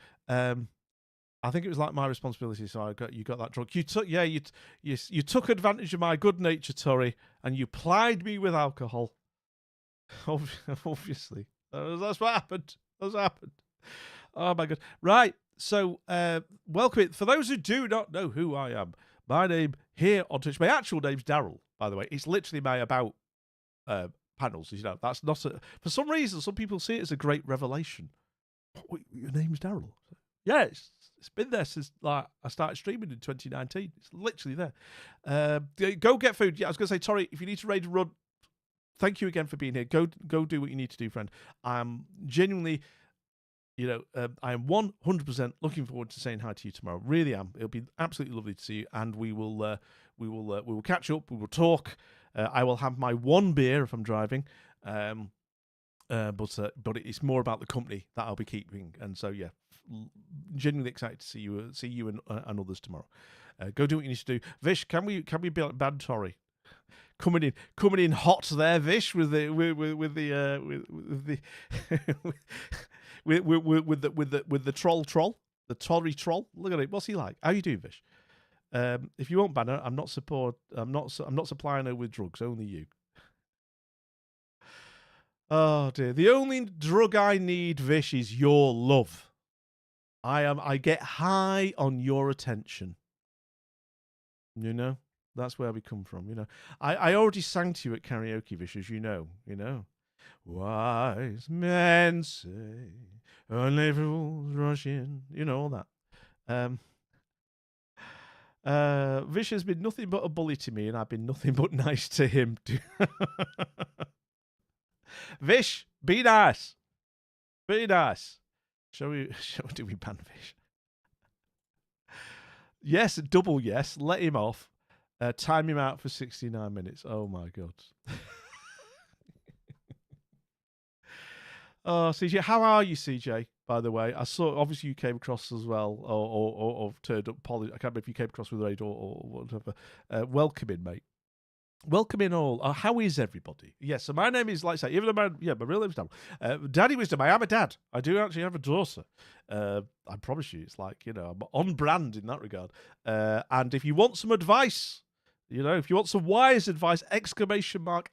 I think it was like my responsibility, so you got that drunk. You took advantage of my good nature, Tori, and you plied me with alcohol. Obviously, that's what happened. Oh my God! Right, so welcome in. For those who do not know who I am, my name here on Twitch, my actual name's Daryl. By the way, it's literally my about panels. That's not for some reason. Some people see it as a great revelation. What, your name's Daryl? Yeah, it's been there since like I started streaming in 2019. It's literally there. Go get food. Yeah, I was going to say, Tori, if you need to raid a run, thank you again for being here. Go do what you need to do, friend. I'm genuinely, I am 100% looking forward to saying hi to you tomorrow. Really am. It'll be absolutely lovely to see you, and we will catch up. We will talk. I will have my one beer if I'm driving. But it's more about the company that I'll be keeping, and so yeah, genuinely excited to see you and others tomorrow. Go do what you need to do. Vish, can we ban Tori? Coming in hot there, Vish, with the with the troll, the Tory troll. Look at it. What's he like? How you doing, Vish? If you won't ban her, I'm not supplying her with drugs. Only you. Oh dear. The only drug I need, Vish, is your love. I get high on your attention. That's where we come from, I already sang to you at karaoke, Vish, as you know. Wise men say, only fools rush in. All that. Vish has been nothing but a bully to me, and I've been nothing but nice to him. Vish, be nice. Be nice. Do we ban Vish? Yes, double yes. Let him off. Time him out for 69 minutes. Oh my God. Oh, CJ, how are you, CJ? By the way, I saw obviously you came across as well, or turned up. I can't remember if you came across with raid or whatever. Welcome in, mate. Welcome in all. How is everybody? Yes, so my name is, like I say, my real name's Dan. Daddy Wisdom, I am a dad. I do actually have a daughter. I promise you, it's like, I'm on brand in that regard. And if you want some advice, if you want some wise advice, !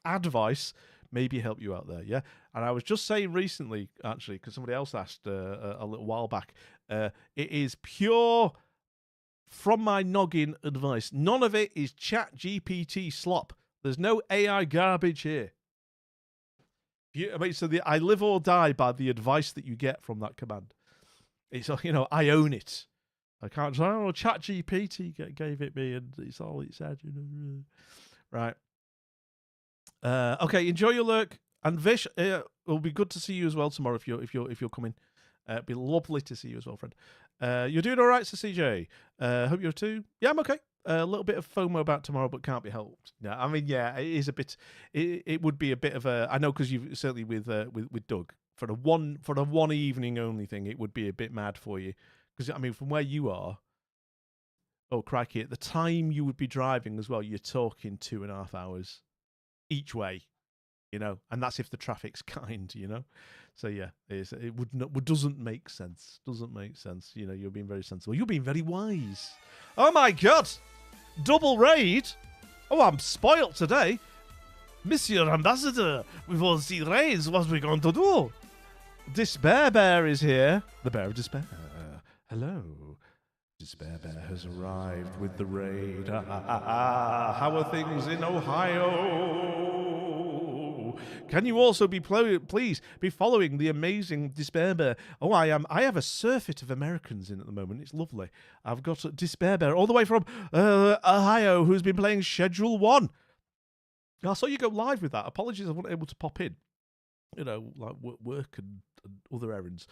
Advice, maybe help you out there, yeah? And I was just saying recently, actually, because somebody else asked a little while back, it is pure from my noggin advice. None of it is chat GPT slop. There's no AI garbage here. I live or die by the advice that you get from that command. It's, I own it. I can't say, chat GPT gave it me and it's all it said. Right. Okay, enjoy your lurk. And Vish, it'll be good to see you as well tomorrow if you're coming. It'd be lovely to see you as well, friend. You're doing all right, Sir CJ. Hope you're too. Yeah, I'm okay. A little bit of FOMO about tomorrow, but can't be helped. No, I mean, yeah, it is a bit. It would be a bit of a. I know because you've certainly with Doug for a one evening only thing, it would be a bit mad for you. Because I mean, from where you are, oh crikey, at the time you would be driving as well, you're talking 2.5 hours each way, and that's if the traffic's kind, So yeah, it doesn't make sense. Doesn't make sense. You're being very sensible. You're being very wise. Oh my God, double raid. Oh, I'm spoilt today, Monsieur Ambassador. With all the raids, what are we going to do? Despair Bear is here. The Bear of Despair. Hello. Despair Bear has arrived with the raid. How are things in Ohio? Can you also please be following the amazing Despair Bear? Oh, I am. I have a surfeit of Americans in at the moment. It's lovely. I've got Despair Bear all the way from Ohio, who's been playing Schedule 1. I saw you go live with that. Apologies, I wasn't able to pop in. Like work and other errands.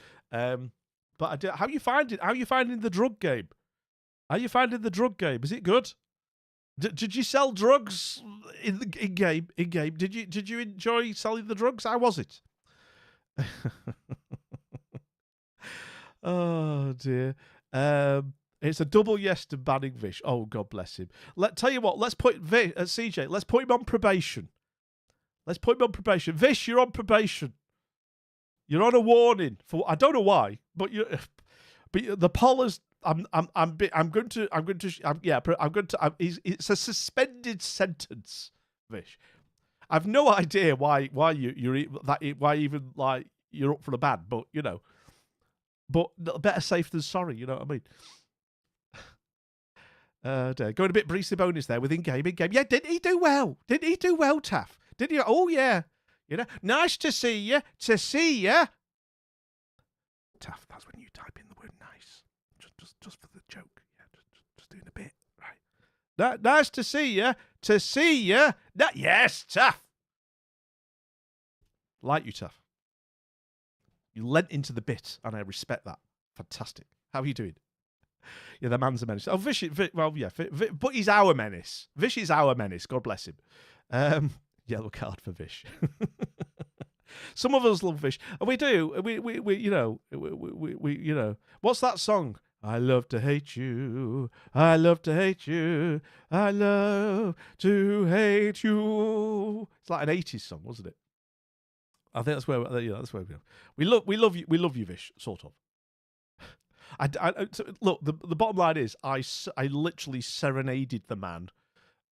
But how you finding the drug game? How you finding the drug game? Is it good? Did you sell drugs in game? Did you enjoy selling the drugs? How was it? Oh dear. It's a double yes to banning Vish. Oh, God bless him. Tell you what. Let's put CJ. Let's put him on probation. Vish, you're on probation. You're on a warning for. I don't know why, but the poll is. It's a suspended sentence, Vish. I've no idea why you're up for a ban, but but better safe than sorry. You know what I mean? Going a bit Breesy bonus there with in-game. Yeah, didn't he do well, Taff? Did you? Oh yeah. Nice to see you. Taff, that's when you type in the word nice. Just for the joke. Yeah, just doing a bit. Right. Nice to see you. To see you. Yes, Taff. Like you, Taff. You lent into the bit, and I respect that. Fantastic. How are you doing? Yeah, the man's a menace. Oh, Vish, well, yeah, but he's our menace. Vish is our menace. God bless him. Yellow card for Vish. Some of us love Vish. And we do. We you know, we you know. What's that song? I love to hate you. I love to hate you. I love to hate you. It's like an 80s song, wasn't it? I think that's where that's where we are. We love you, Vish, sort of. Look, the bottom line is I literally serenaded the man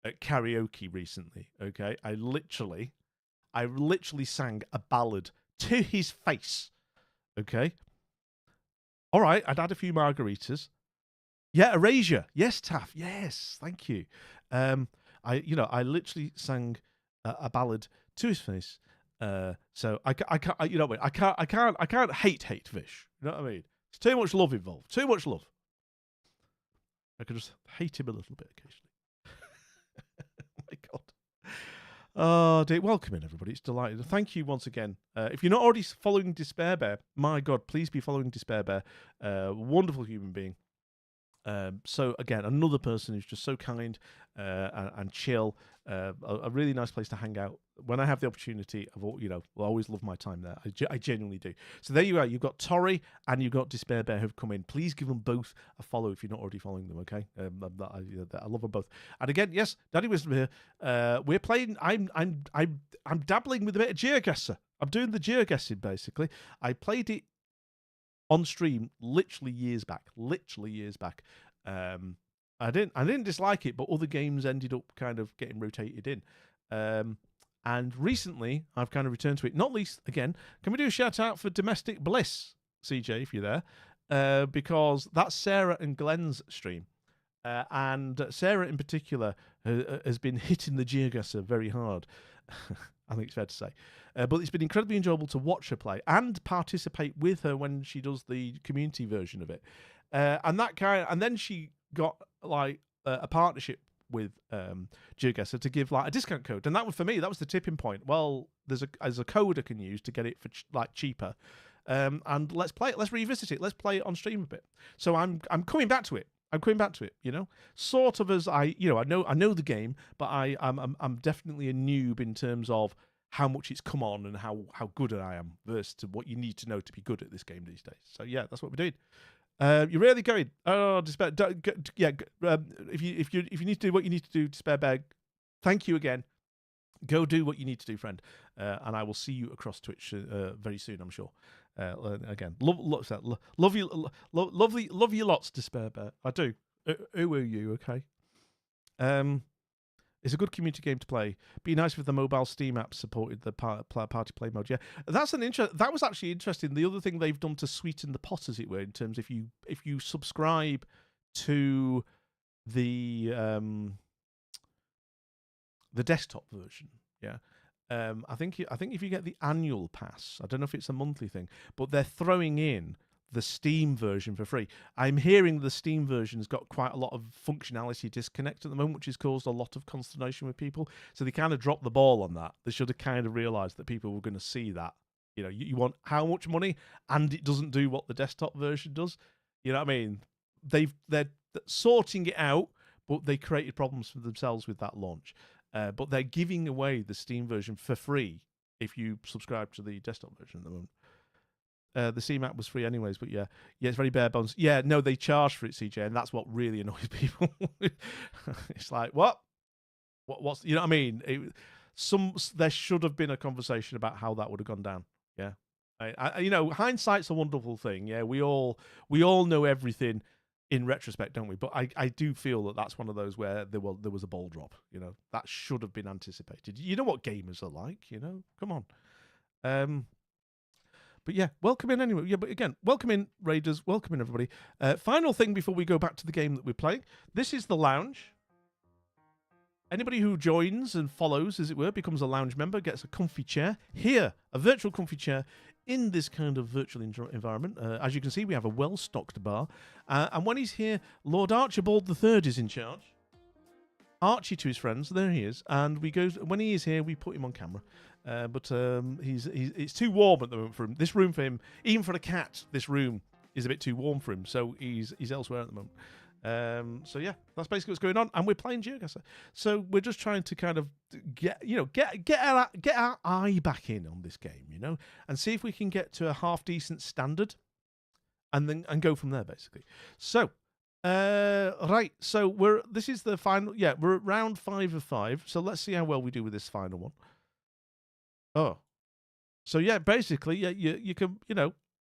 at karaoke recently. Okay, I literally sang a ballad to his face. Okay. All right, I'd had a few margaritas. Yeah, Erasure. Yes, Taff. Yes, thank you. I literally sang a ballad to his face. So I can't, you know what I mean? I can't hate Vish. You know what I mean? It's too much love involved. Too much love. I could just hate him a little bit occasionally. Oh my God. Oh, dear. Welcome in, everybody. It's delighted. Thank you once again. If you're not already following Despair Bear, my God, please be following Despair Bear. Wonderful human being. So again, another person who's just so kind and chill. A really nice place to hang out. When I have the opportunity, I'll always love my time there. I genuinely do. So there you are. You've got Tori and you've got Despair Bear who've come in. Please give them both a follow if you're not already following them. Okay, I love them both. And again, yes, Daddy Wisdom here. We're playing. I'm dabbling with a bit of GeoGuessr. I'm doing the GeoGuessing basically. I played it on stream literally years back. I didn't dislike it, but other games ended up kind of getting rotated in. And recently I've kind of returned to it. Not least, again, can we do a shout out for Domestic Bliss, CJ, if you're there? Because that's Sarah and Glenn's stream. And Sarah in particular has been hitting the GeoGuessr very hard. I think it's fair to say. But it's been incredibly enjoyable to watch her play and participate with her when she does the community version of it. And then she got like a partnership with GeoGuessr to give like a discount code, and that was for me. That was the tipping point. Well, there's a code I can use to get it for cheaper, and let's play it. Let's revisit it. Let's play it on stream a bit. So I'm coming back to it. You know, sort of as I know the game, but I'm definitely a noob in terms of how much it's come on and how good I am versus to what you need to know to be good at this game these days. So yeah, that's what we're doing. You're really going. Oh, Despair. Yeah. If you need to do what you need to do, Despair Bag. Thank you again. Go do what you need to do, friend. And I will see you across Twitch very soon, I'm sure. Again, love you lots, Despair Bear. I do. Who are you? Okay. It's a good community game to play. Be nice if the mobile Steam app supported the party play mode. Yeah, that was actually interesting. The other thing they've done to sweeten the pot, as it were, in terms if you subscribe to the desktop version, yeah. I think if you get the annual pass, I don't know if it's a monthly thing, but they're throwing in the Steam version for free. I'm hearing the Steam version's got quite a lot of functionality disconnect at the moment, which has caused a lot of consternation with people. So they kind of dropped the ball on that. They should have kind of realised that people were going to see that. You know, you want how much money, and it doesn't do what the desktop version does. You know what I mean? They're sorting it out, but they created problems for themselves with that launch. But they're giving away the Steam version for free if you subscribe to the desktop version at the moment. The Steam app was free anyways, but yeah, it's very bare bones. Yeah, no, they charge for it, CJ, and that's what really annoys people. It's like, what's, you know what I mean? There should have been a conversation about how that would have gone down. Yeah, hindsight's a wonderful thing. Yeah, we all know everything in retrospect, don't we? But I do feel that that's one of those where there was a ball drop. You know, that should have been anticipated. You know what gamers are like. You know, come on. But yeah, welcome in anyway. Yeah, but again, welcome in, Raiders. Welcome in, everybody. Final thing before we go back to the game that we're playing. This is the lounge. Anybody who joins and follows, as it were, becomes a lounge member, gets a comfy chair. Here, a virtual comfy chair in this kind of virtual environment. As you can see, we have a well-stocked bar. And when he's here, Lord Archibald III is in charge. Archie to his friends, there he is. And when he is here, we put him on camera. But it's too warm at the moment for him. This room for him, even for a cat, this room is a bit too warm for him. So he's elsewhere at the moment. So yeah, that's basically what's going on, and we're playing GeoGuessr. So we're just trying to kind of get our eye back in on this game, and see if we can get to a half decent standard, and go from there basically. So right, so this is the final. Yeah, we're at round 5 of 5. So let's see how well we do with this final one. Oh, so yeah, basically, yeah, you can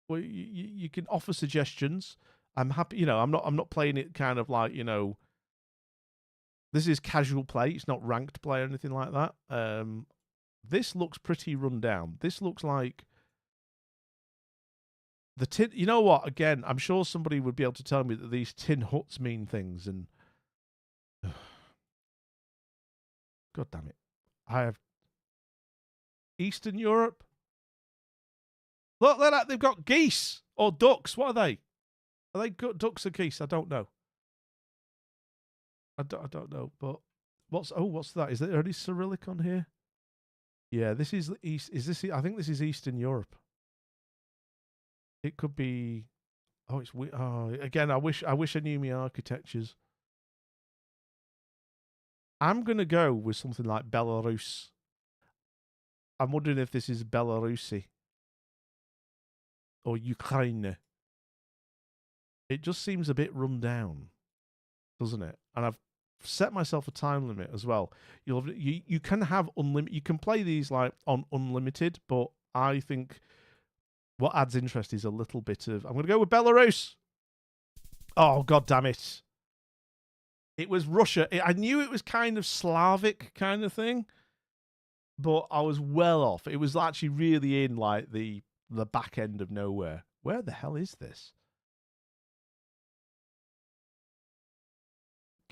you can offer suggestions. I'm happy, I'm not playing it kind of like, this is casual play. It's not ranked play or anything like that. This looks pretty run down. This looks like the tin. You know what? Again, I'm sure somebody would be able to tell me that these tin huts mean things. And God damn it, I have Eastern Europe. Look, they've got geese or ducks. What are they? Are they ducks or geese? I don't know. I don't know. But what's that? Is there any Cyrillic on here? Yeah, this is East. Is this? I think this is Eastern Europe. It could be. Oh, it's weird. Oh, again, I wish I knew my architectures. I'm gonna go with something like Belarus. I'm wondering if this is Belarusi or Ukraine. It just seems a bit run down, doesn't it? And I've set myself a time limit as well. You can have unlimited. You can play these like on unlimited, but I think what adds interest is a little bit of. I'm going to go with Belarus. Oh, God damn it! It was Russia. I knew it was kind of Slavic kind of thing, but I was well off. It was actually really in like the back end of nowhere. Where the hell is this?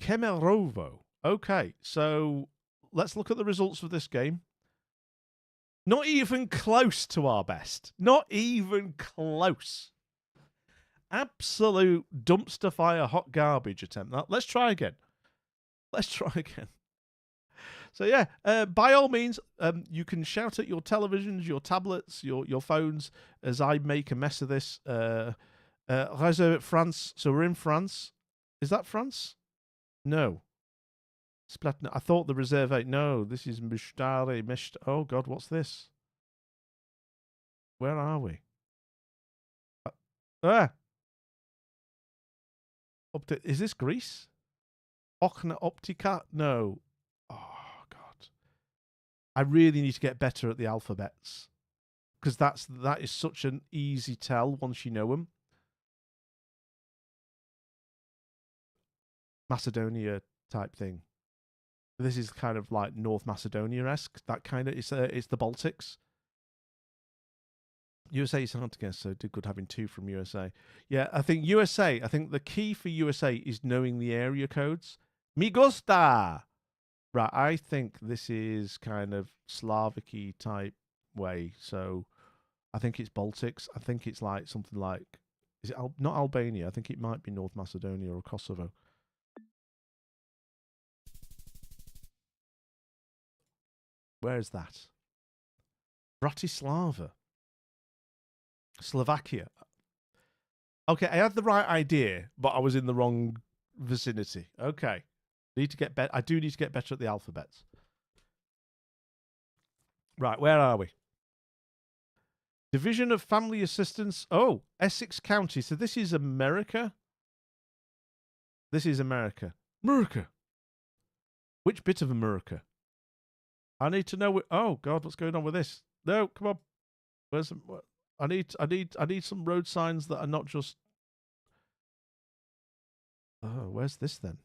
Kemerovo. Okay, so let's look at the results of this game. Not even close to our best. Not even close. Absolute dumpster fire hot garbage attempt. Now, let's try again. So yeah, by all means, you can shout at your televisions, your tablets, your phones as I make a mess of this. Réseau France. So we're in France. Is that France? No. Splatna. I thought the Reserve 8. No, this is Mishtari. Oh, God, what's this? Where are we? Is this Greece? Okna Optica? No. Oh, God. I really need to get better at the alphabets. Because that is such an easy tell once you know them. Macedonia type thing. This is kind of like North Macedonia-esque. That kind of it's the Baltics. USA is hard to guess, so did good having 2 from USA. Yeah, I think USA. I think the key for USA is knowing the area codes. Me gusta. Right, I think this is kind of Slavic-y type way. So I think it's Baltics. I think it's like something like, is it not Albania? I think it might be North Macedonia or Kosovo. Where is that? Bratislava. Slovakia. Okay, I had the right idea, but I was in the wrong vicinity. Okay. Need to get better. I do need to get better at the alphabets. Right, where are we? Division of Family Assistance. Oh, Essex County. So this is America. This is America. America. Which bit of America? I need to know. Oh God, what's going on with this? No, come on. Where's I need some road signs that are not just. Oh, where's this then?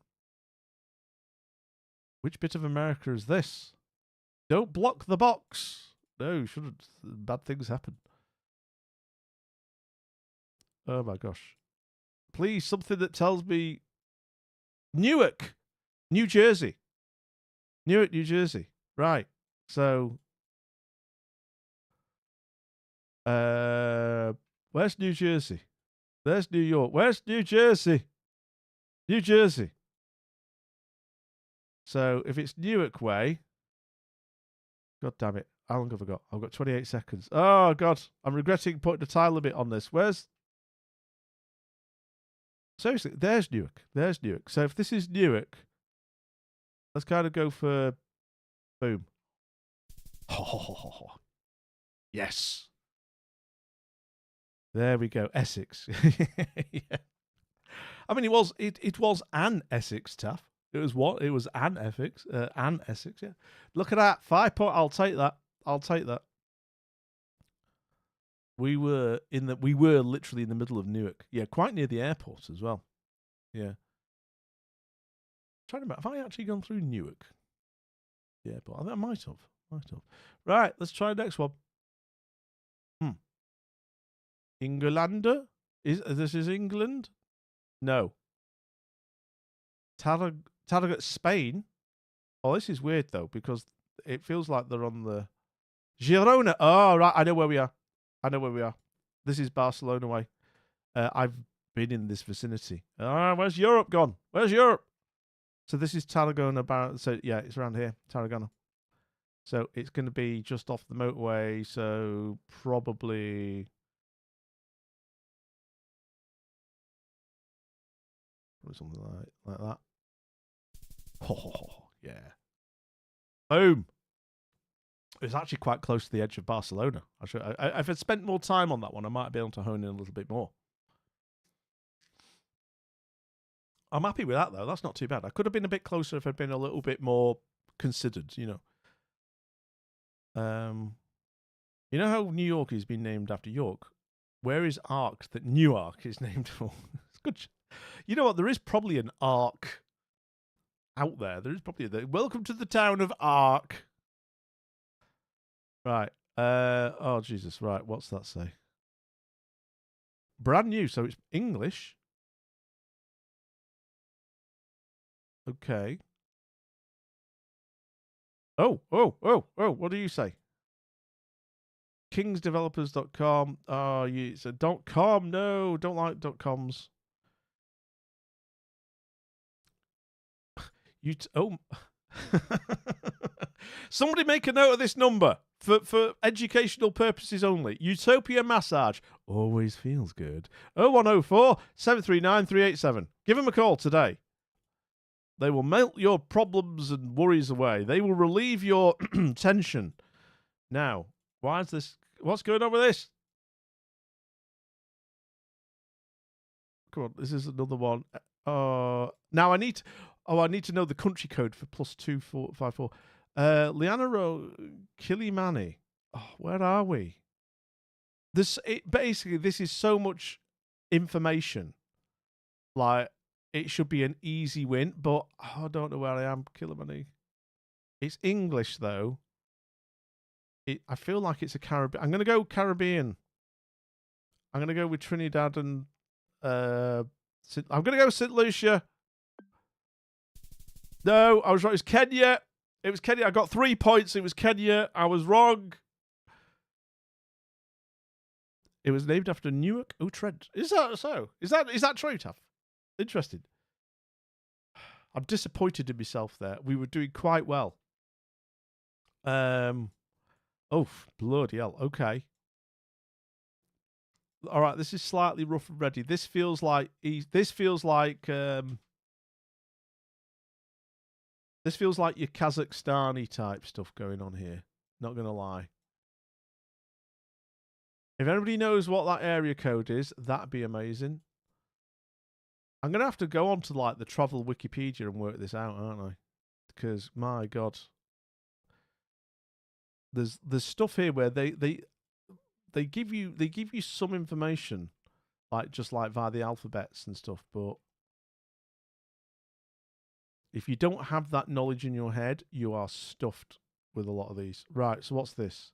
Which bit of America is this? Don't block the box. No, you shouldn't. Bad things happen. Oh my gosh. Please, something that tells me Newark, New Jersey. Newark, New Jersey. Right. So, where's New Jersey? There's New York. Where's New Jersey? New Jersey. So, if it's Newark way, God damn it. How long have I got? I've got 28 seconds. Oh, God. I'm regretting putting a time limit on this. Where's... Seriously, there's Newark. There's Newark. So, if this is Newark, let's kind of go for... Boom. Yes. There we go. Essex. Yeah. I mean, it was an Essex, Taff. It was what? It was an Essex. An Essex, yeah. Look at that. 5 point. I'll take that. I'll take that. We were literally in the middle of Newark. Yeah, quite near the airport as well. Yeah. Trying to remember, have I actually gone through Newark? The airport. I think I might have. Right, let's try the next one. England? This is England? No. Tarragona, Spain? Oh, this is weird though, because it feels like they're on the Girona. Oh, right. I know where we are. This is Barcelona way. I've been in this vicinity. Where's Europe gone? Where's Europe? So this is Tarragona. So yeah, it's around here, Tarragona. So it's going to be just off the motorway. So probably something like that. Oh, yeah. Boom. It was actually quite close to the edge of Barcelona. If I'd spent more time on that one, I might be able to hone in a little bit more. I'm happy with that, though. That's not too bad. I could have been a bit closer if I'd been a little bit more considered, you know. You know how New York has been named after York? Where is Ark that Newark is named for? It's good. You know what? There is probably an Ark out there. There is probably welcome to the town of Ark. Right. Oh, Jesus. Right. What's that say? Brand new. So it's English. Okay. Oh. What do you say? Kingsdevelopers.com. Oh, it's a .com. No, don't like .coms. Somebody make a note of this number for educational purposes only. Utopia Massage always feels good. 0104 739 387. Give them a call today. They will melt your problems and worries away. They will relieve your tension. Now, why is this? What's going on with this? Come on, this is another one. Now I need to know the country code for +2454. Liana Kilimani. Oh, where are we? Basically, this is so much information. Like, it should be an easy win, but I don't know where I am. Kilimani. It's English though. I feel like it's a Caribbean. I'm gonna go Caribbean. I'm gonna go with Trinidad and I'm gonna go St. Lucia. No, I was right. It was Kenya. I got 3 points. It was Kenya. I was wrong. It was named after Newark Trent. Is that so? Is that true, Taff? Interesting. I'm disappointed in myself there. We were doing quite well. Oh, bloody hell. Okay. All right, this is slightly rough and ready. This feels like your Kazakhstani type stuff going on here. Not gonna lie. If anybody knows what that area code is, that'd be amazing. I'm gonna have to go on to like the travel Wikipedia and work this out, aren't I? Because my God, there's stuff here where they give you some information, like just like via the alphabets and stuff, but if you don't have that knowledge in your head, you are stuffed with a lot of these. Right, so what's this?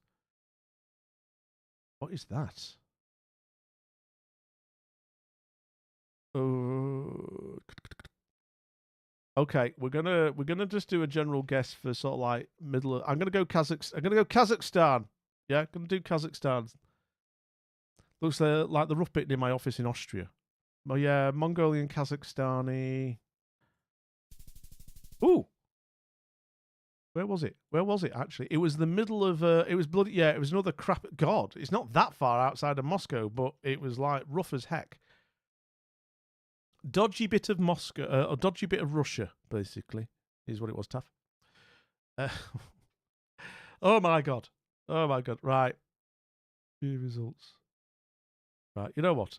What is that? Okay, we're gonna just do a general guess for sort of like middle of. I'm gonna go Kazakhstan. Yeah, gonna do Kazakhstan. Looks like the rough bit near my office in Austria. Oh yeah, Mongolian, Kazakhstani. Ooh, where was it? Where was it actually? It was the middle of. It was bloody. Yeah, it was another crap. God, it's not that far outside of Moscow, but it was like rough as heck. Dodgy bit of Moscow, or dodgy bit of Russia, basically, is what it was. Tough. Oh my god. Oh my god. Right. View results. Right. You know what?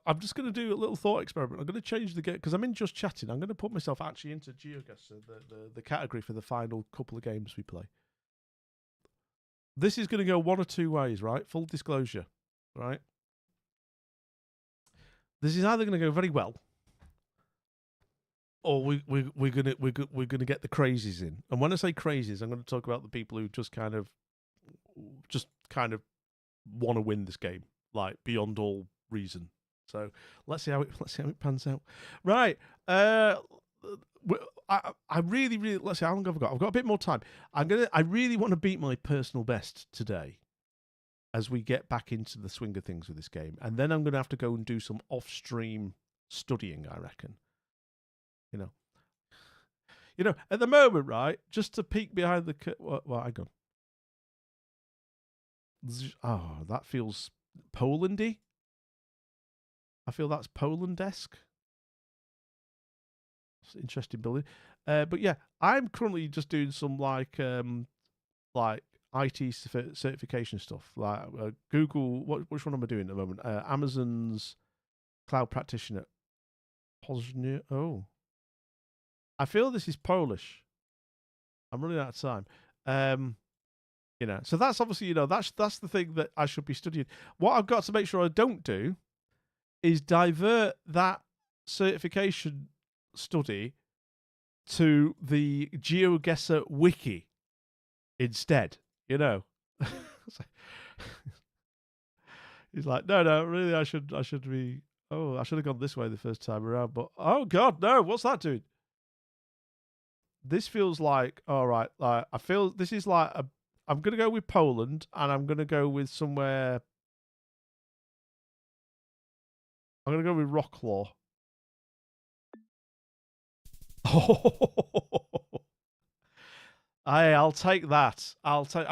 I'm just going to do a little thought experiment. I'm going to change the game because I'm in just chatting. I'm going to put myself actually into GeoGuessr, the category for the final couple of games we play. This is going to go one or two ways, right? Full disclosure, right? This is either going to go very well, or we're gonna get the crazies in. And when I say crazies, I'm going to talk about the people who just kind of want to win this game, like beyond all reason. So let's see how it pans out. Right. I really let's see how long have I got. I've got a bit more time. I really want to beat my personal best today as we get back into the swing of things with this game. And then I'm going to have to go and do some off-stream studying, I reckon. You know, at the moment, right, just to peek behind the curtain. Well, hang on. Oh, that feels Polandy. I feel that's Poland-esque. It's an interesting building. But yeah, I'm currently just doing some like IT certification stuff. Like Google, which one am I doing at the moment? Amazon's Cloud Practitioner. Poznan. Oh, I feel this is Polish. I'm running out of time. So that's obviously, that's the thing that I should be studying. What I've got to make sure I don't do is divert that certification study to the GeoGuessr wiki instead. He's like, no, really, I should be. Oh, I should have gone this way the first time around, but oh god, no! What's that doing? This feels like all right. Like I feel this is like I'm gonna go with Poland, and I'm gonna go with somewhere. I'm gonna go with Rocklaw. I'll take that. I'll take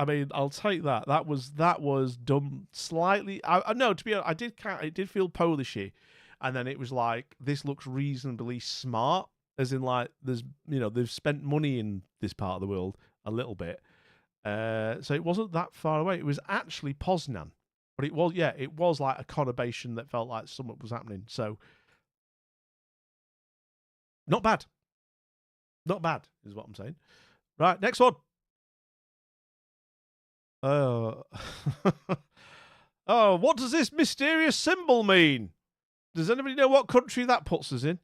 that. That was done slightly. I no, to be honest, it did feel Polishy, and then it was like this looks reasonably smart, as in like they've spent money in this part of the world a little bit. So it wasn't that far away. It was actually Poznan, but it was like a conurbation that felt like something was happening. So not bad. Not bad is what I'm saying. Right, next one. Oh, what does this mysterious symbol mean? Does anybody know what country that puts us in?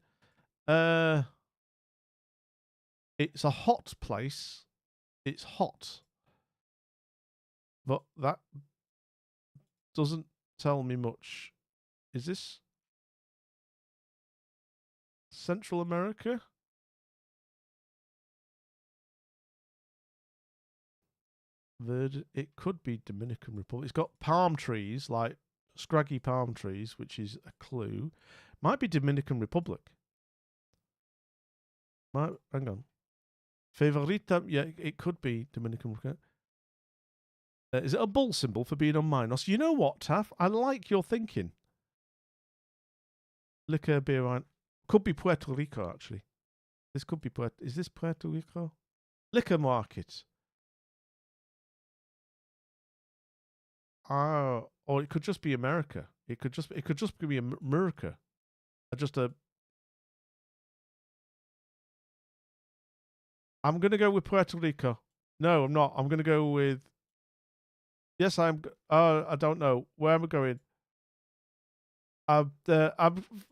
It's a hot place. It's hot. But that doesn't tell me much. Is this Central America? It could be Dominican Republic. It's got palm trees, like scraggy palm trees, which is a clue. Might be Dominican Republic. Hang on. Favorita, yeah, it could be Dominican Republic. Is it a bull symbol for being on Minos? You know what, Taff? I like your thinking. Liquor, beer, wine. Could be Puerto Rico, actually. This could be Is this Puerto Rico? Liquor market. Oh, or it could just be America. It could just be America. I'm gonna go with Puerto Rico. No, I'm not. I'm gonna go with. Yes, I'm. I don't know where am I going. I'm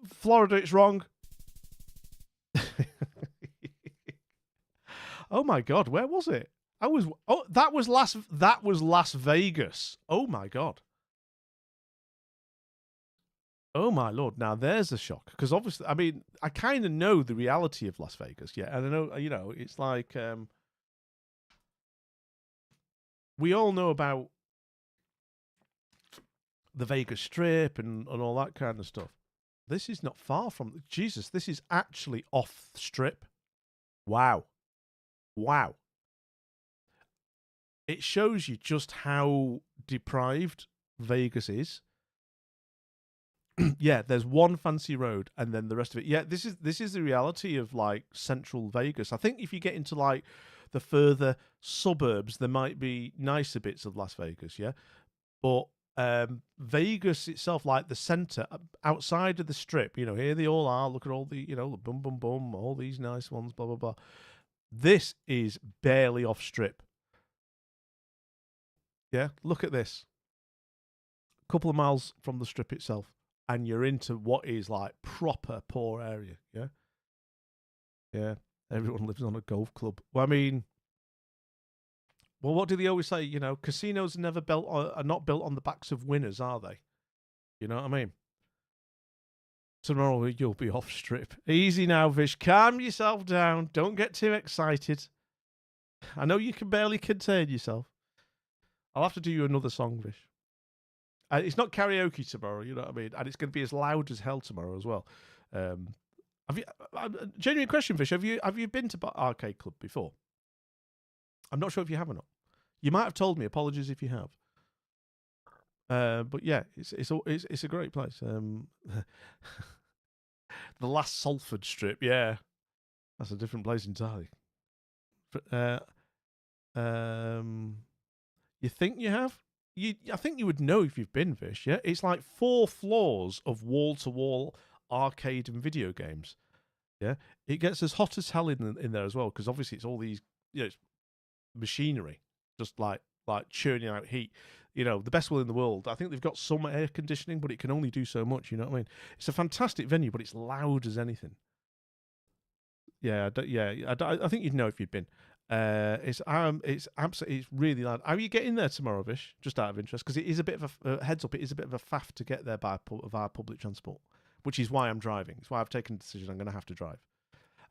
Florida. It's wrong. Oh my god, where was it? That was Las Vegas. Oh my god. Oh my lord! Now there's a shock because obviously, I mean, I kind of know the reality of Las Vegas, yeah, and I know, it's like we all know about the Vegas Strip and all that kind of stuff. This is not far from Jesus. This is actually off the strip. Wow, wow! It shows you just how deprived Vegas is. Yeah, there's one fancy road and then the rest of it. Yeah, this is the reality of like central Vegas. I think if you get into like the further suburbs, there might be nicer bits of Las Vegas, yeah. But Vegas itself, like the center, outside of the strip, here they all are. Look at all the, boom, boom, boom, all these nice ones, blah, blah, blah. This is barely off strip. Yeah, look at this. A couple of miles from the strip itself. And you're into what is like proper poor area, yeah? Yeah. Everyone lives on a golf club. Well, I mean, what do they always say? Casinos are not built on the backs of winners, are they? You know what I mean? Tomorrow you'll be off strip. Easy now, Vish. Calm yourself down. Don't get too excited. I know you can barely contain yourself. I'll have to do you another song, Vish. It's not karaoke tomorrow, you know what I mean? And it's going to be as loud as hell tomorrow as well. Have you? Genuine question, Fish. Have you been to Arcade Club before? I'm not sure if you have or not. You might have told me. Apologies if you have. But yeah, it's a great place. The last Salford Strip, yeah, that's a different place entirely. You think you have? I think you would know if you've been, Vish, yeah? It's like 4 floors of wall-to-wall arcade and video games, yeah? It gets as hot as hell in there as well, because obviously it's all these, it's machinery, just like churning out heat. The best will in the world. I think they've got some air conditioning, but it can only do so much, you know what I mean? It's a fantastic venue, but it's loud as anything. Yeah, I think you'd know if you'd been. It's absolutely, it's really loud. How are you getting there tomorrow, Vish? Just out of interest, because it is a bit of a heads up. It is a bit of a faff to get there via public transport, which is why I'm driving. It's why I've taken the decision I'm going to have to drive.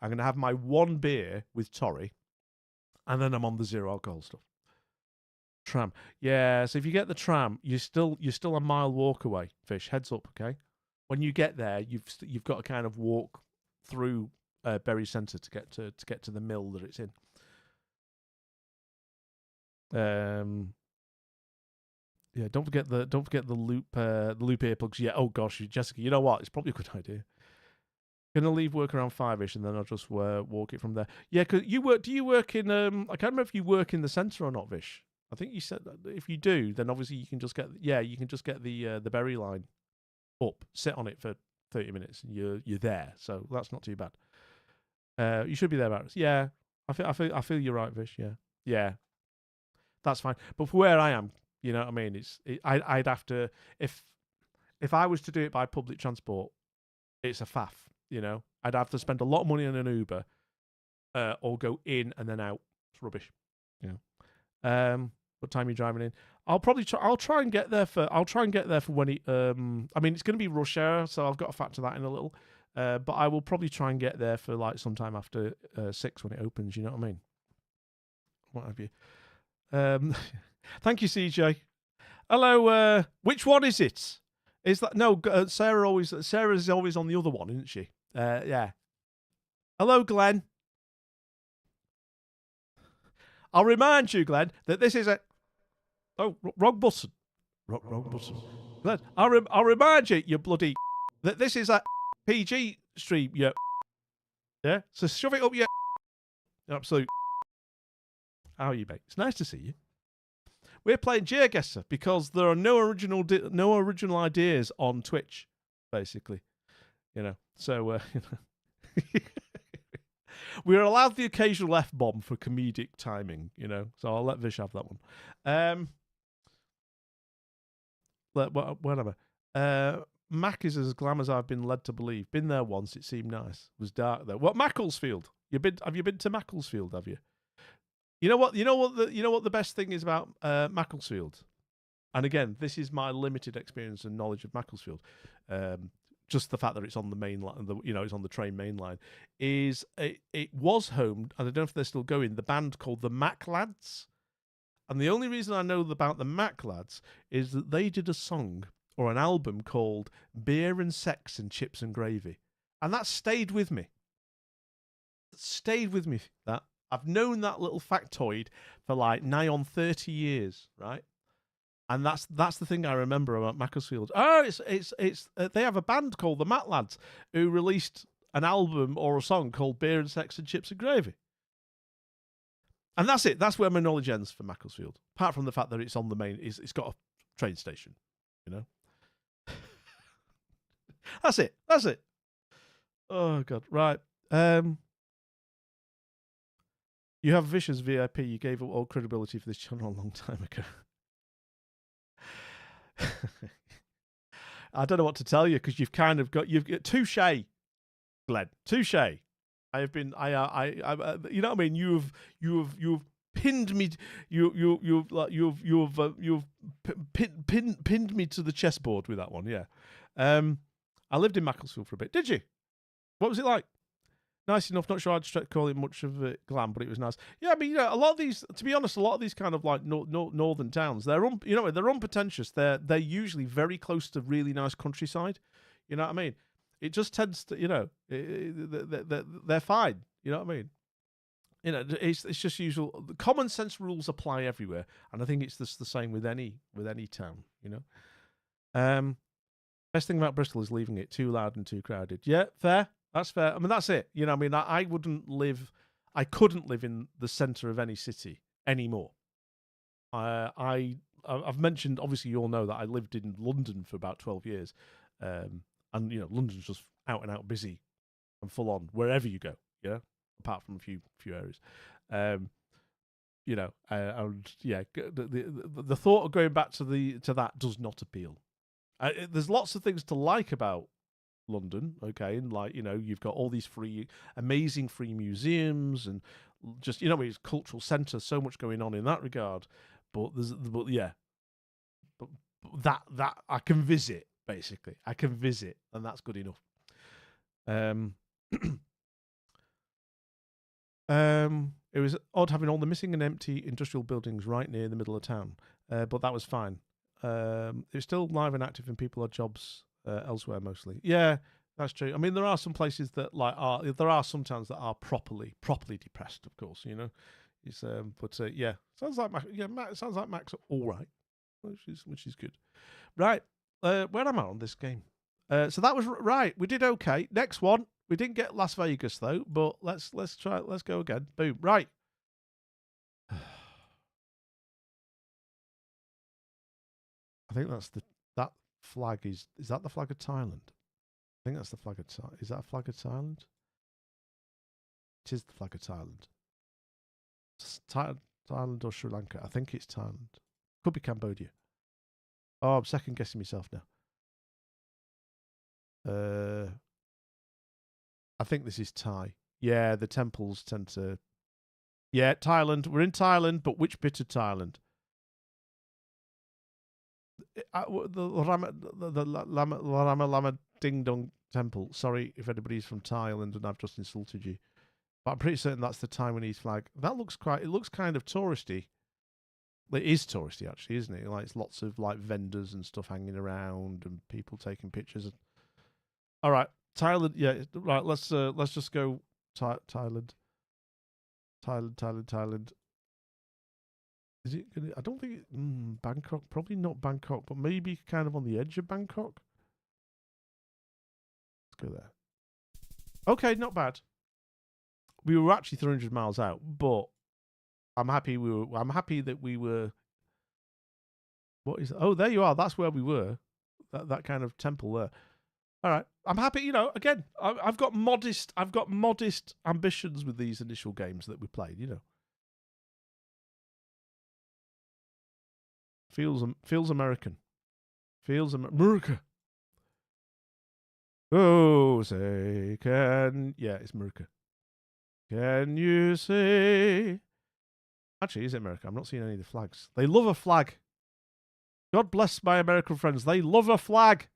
I'm going to have my one beer with Torry, and then I'm on the zero alcohol stuff. Tram, yeah. So if you get the tram, you're still a mile walk away. Fish, heads up, okay. When you get there, you've got to kind of walk through Bury Centre to get to the mill that it's in. Yeah, don't forget the loop earplugs. Yeah, oh gosh, Jessica, you know what? It's probably a good idea. Gonna leave work around 5ish, and then I'll just walk it from there. Yeah, cause you work. Do you work in? I can't remember if you work in the centre or not, Vish. I think you said that if you do, then obviously you can just get. Yeah, you can just get the Bury line up, sit on it for 30 minutes, and you're there. So that's not too bad. You should be there about. Yeah, I feel you're right, Vish. Yeah. That's fine. But for where I am, you know what I mean? I'd have to, if I was to do it by public transport, it's a faff, I'd have to spend a lot of money on an Uber, or go in and then out. It's rubbish. What time are you driving in? I'll try and get there for when it, I mean, it's going to be rush hour, so I've got to factor that in a little. But I will probably try and get there for like sometime after 6 when it opens, you know what I mean? What have you? Thank you, CJ. Hello. Which one is it? Is that no? Sarah's always on the other one, isn't she? Yeah. Hello, Glenn. I'll remind you, Glenn, that this is a. Oh, wrong button. Wrong button. Glenn, I'll remind you, you bloody, that this is a PG stream. Yeah. So shove it up your absolute. How are you, mate? It's nice to see you. We're playing GeoGuessr because there are no original ideas on Twitch, basically. So we're allowed the occasional F-bomb for comedic timing, So I'll let Vish have that one. Whatever. Mac is as glam as I've been led to believe. Been there once. It seemed nice. It was dark though. What, Macclesfield? Have you been to Macclesfield? Have you? You know what the best thing is about Macclesfield, and again, this is my limited experience and knowledge of Macclesfield. just the fact that it's on the main line, it's on the train main line, is it was home, and I don't know if they're still going, the band called the Mac Lads. And the only reason I know about the Mac Lads is that they did a song or an album called Beer and Sex and Chips and Gravy. And that stayed with me. That. I've known that little factoid for like nigh on 30 years, right? And that's the thing I remember about Macclesfield. Oh, it's they have a band called the Mac Lads who released an album or a song called Beer and Sex and Chips and Gravy. And that's it. That's where my knowledge ends for Macclesfield. Apart from the fact that it's on the main, it's got a train station, That's it. Oh God, right. You have vicious VIP. You gave up all credibility for this channel a long time ago. I don't know what to tell you because you've touche, Glenn. Touche. I have been. You know what I mean. You've pinned me. You've pinned me to the chessboard with that one. Yeah. I lived in Macclesfield for a bit. Did you? What was it like? Nice enough. Not sure I'd call it much of a glam, but it was nice. Yeah, I mean, a lot of these, to be honest, a lot of these kind of like northern towns, they're unpretentious. They're usually very close to really nice countryside. You know what I mean? It just tends to, they're fine. You know what I mean? It's just usual. The common sense rules apply everywhere, and I think it's the same with any town. Best thing about Bristol is leaving it too loud and too crowded. Yeah, fair. That's fair. I mean, that's it. I mean, I couldn't live in the centre of any city anymore. I've mentioned, obviously, you all know that I lived in London for about 12 years, and London's just out and out busy and full on wherever you go. Apart from a few areas. And the thought of going back to that does not appeal. There's lots of things to like about London, okay, and you've got all these amazing free museums and just it's cultural centre, so much going on in that regard. But that I can visit basically. And that's good enough. It was odd having all the missing and empty industrial buildings right near the middle of town, but that was fine. It's still live and active, and people have jobs elsewhere mostly. Yeah, that's true. I mean, there are some places that there are some towns that are properly depressed, of course. It's yeah, sounds like Mac's all right, which is good. Right, where am I on this game? So that was right. We did okay. Next one, we didn't get Las Vegas though, but let's try. Let's go again. Boom. Right. I think that flag is that the flag of Thailand? I think that's the flag of Thailand. Is that a flag of Thailand? It is the flag of Thailand. Thailand or Sri Lanka? I think it's Thailand. Could be Cambodia. Oh, I'm second guessing myself now. I think this is Thai. Yeah, the temples tend to. Yeah, Thailand. We're in Thailand, but which bit of Thailand? The Lama Ding Dong Temple. Sorry if anybody's from Thailand and I've just insulted you, but I'm pretty certain that's the Taiwanese flag. It looks kind of touristy. It is touristy actually, isn't it? Like it's lots of like vendors and stuff hanging around and people taking pictures. All right, Thailand. Yeah, right. Let's just go Thailand. Is it gonna, I don't think Bangkok. Probably not Bangkok, but maybe kind of on the edge of Bangkok. Let's go there. Okay, not bad. We were actually 300 miles out, but I'm happy that we were. What is? Oh, there you are. That's where we were. That kind of temple there. All right, I'm happy. Again, I've got modest ambitions with these initial games that we played. Feels American. Feels America. Oh, say it's America. Can you say? Actually, is it America? I'm not seeing any of the flags. They love a flag. God bless my American friends. They love a flag.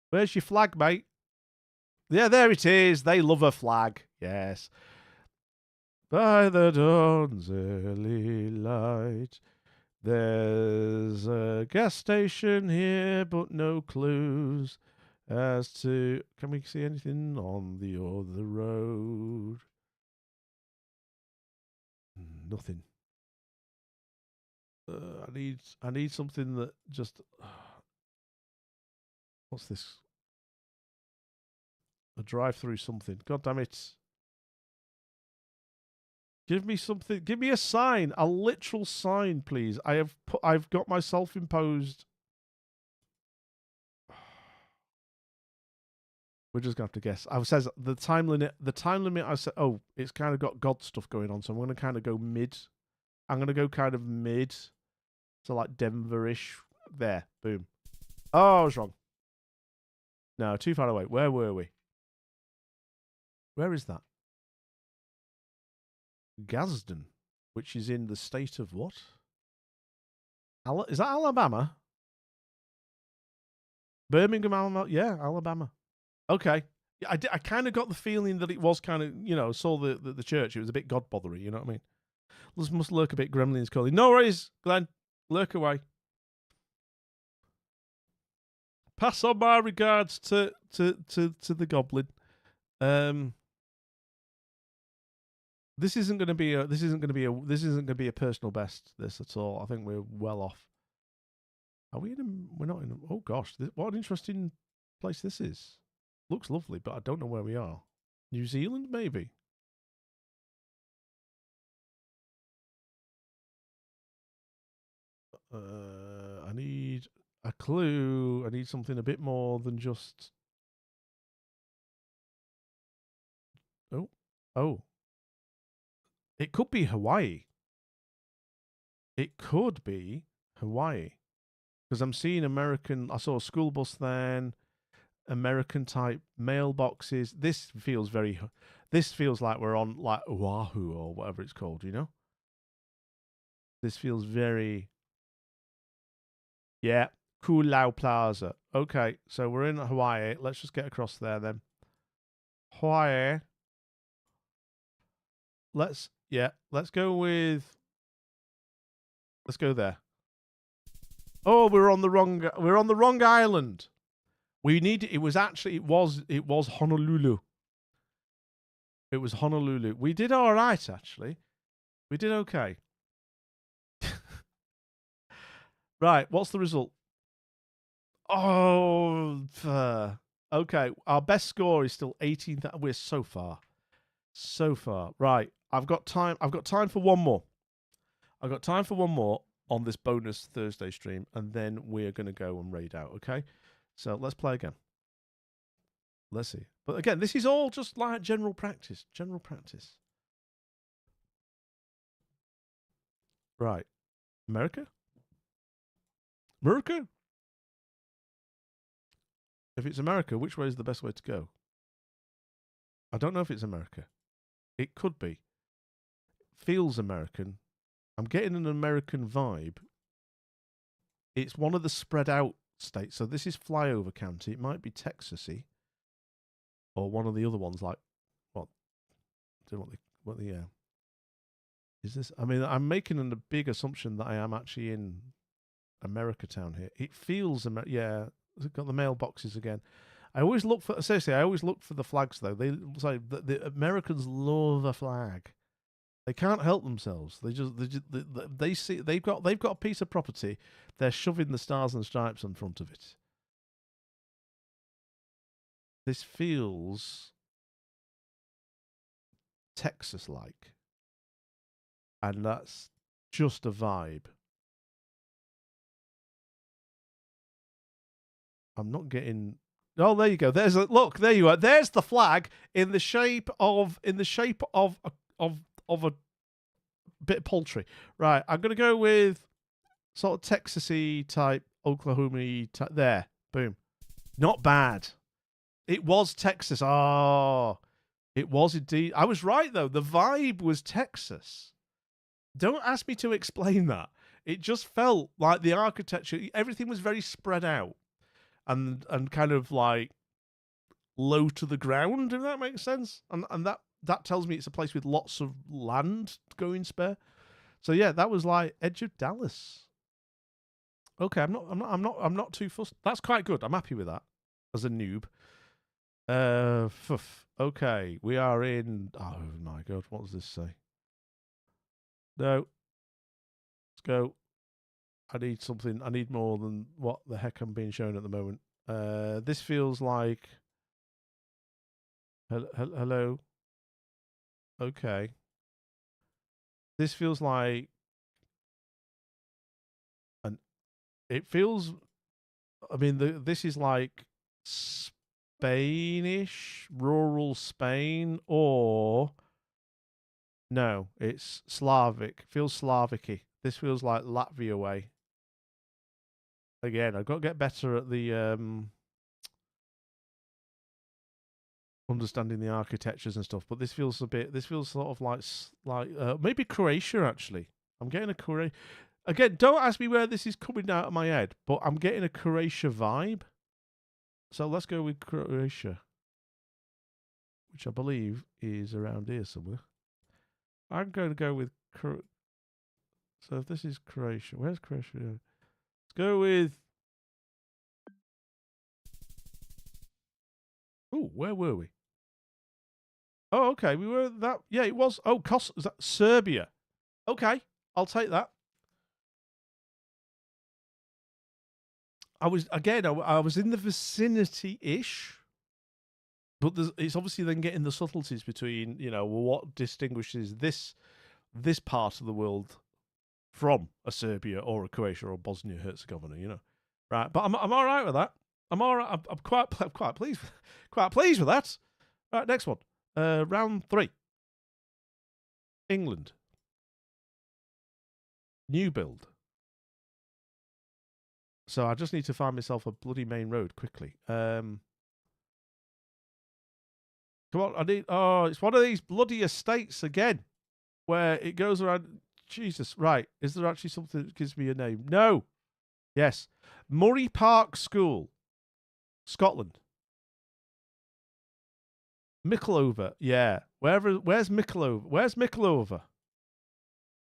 Where's your flag, mate? Yeah, there it is. They love a flag. Yes. By the dawn's early light, there's a gas station here, but no clues as to... Can we see anything on the other road? Nothing. I need something that just... What's this? A drive-through something. God damn it. Give me something. Give me a sign. A literal sign, please. I've got my self-imposed... We're just going to have to guess. I says the time limit. The time limit. I said, oh, it's kind of got God stuff going on, so I'm going to kind of go mid. I'm going to go kind of mid, so like Denverish. There, boom. Oh, I was wrong. No, too far away. Where were we? Where is that? Gadsden, which is in the state of what? Is that Alabama? Birmingham, Alabama. Yeah, Alabama. Okay. I kind of got the feeling that it was kind of, you know, saw the church. It was a bit God-bothery, you know what I mean? Must lurk a bit gremlins calling. No worries, Glenn. Lurk away. Pass on my regards to the goblin. This isn't going to be a personal best. This at all. I think we're well off. Are we in a? We're not in. Oh gosh, what an interesting place this is. Looks lovely, but I don't know where we are. New Zealand, maybe. I need a clue. I need something a bit more than just... Oh. It could be Hawaii. It could be Hawaii. Because I'm seeing American... I saw a school bus then. American-type mailboxes. This feels like we're on, like, Oahu or whatever it's called, you know? This feels very... Yeah. Kulau Plaza. Okay, so we're in Hawaii. Let's just get across there then. Hawaii. Let's go with... Let's go there. Oh, we're on the wrong island. It was Honolulu. It was Honolulu. We did all right, actually. We did okay. Right, what's the result? Oh, okay. Our best score is still 18. We're so far. Right, I've got time for one more. I've got time for one more on this bonus Thursday stream, and then we're going to go and raid out, okay? So let's play again. Let's see. But again, this is all just like general practice. Right. America? If it's America, which way is the best way to go? I don't know if it's America. It could be. Feels American. I'm getting an American vibe. It's one of the spread out states. So this is Flyover County. It might be Texas-y. Or one of the other ones, like what is this? I mean, I'm making a big assumption that I am actually in America town here. It feels yeah. It's got the mailboxes again. I always look for the flags though. They say the Americans love a flag. They can't help themselves. They see they've got a piece of property. They're shoving the stars and stripes in front of it. This feels Texas-like. And that's just a vibe. I'm not getting... Oh, there you go. Look, there you are. There's the flag in the shape of a bit of poultry. Right, I'm going to go with sort of Texas-y type, Oklahoma-y type. There, boom. Not bad. It was Texas. Oh, it was indeed. I was right, though. The vibe was Texas. Don't ask me to explain that. It just felt like the architecture, everything was very spread out. and kind of like low to the ground, if that makes sense. And that tells me it's a place with lots of land going spare. So yeah, that was like edge of Dallas. Okay, I'm not too fussed. That's quite good. I'm happy with that as a noob. Okay, we are in. Oh my god, what does this say? No, let's go. I need something. I need more than what the heck I'm being shown at the moment. This feels like. Hello. Okay. This feels like. And it feels. I mean, this is like Spanish, rural Spain, or no, it's Slavic. Feels Slavic-y. This feels like Latvia way. Again, I've got to get better at the understanding the architectures and stuff. But this feels a bit. This feels sort of like maybe Croatia actually. I'm getting a Croatia. Again, don't ask me where this is coming out of my head, but I'm getting a Croatia vibe. So let's go with Croatia, which I believe is around here somewhere. I'm going to go with so if this is Croatia, where's Croatia? Let's go with. Oh, where were we? Oh, okay, we were that. Yeah, it was. Oh, is that Serbia? Okay, I'll take that. I was in the vicinity-ish, but it's obviously then getting the subtleties between what distinguishes this part of the world from a Serbia or a Croatia or Bosnia Herzegovina, right? But I'm all right with that. I'm all right. I'm quite pleased with that. Right, next one. Round 3. England. New build. So I just need to find myself a bloody main road quickly. Come on, I need. Oh, it's one of these bloody estates again, where it goes around. Jesus, right? Is there actually something that gives me a name? No. Yes, Murray Park School, Scotland. Mickleover, yeah. Where's Mickleover? Where's Mickleover?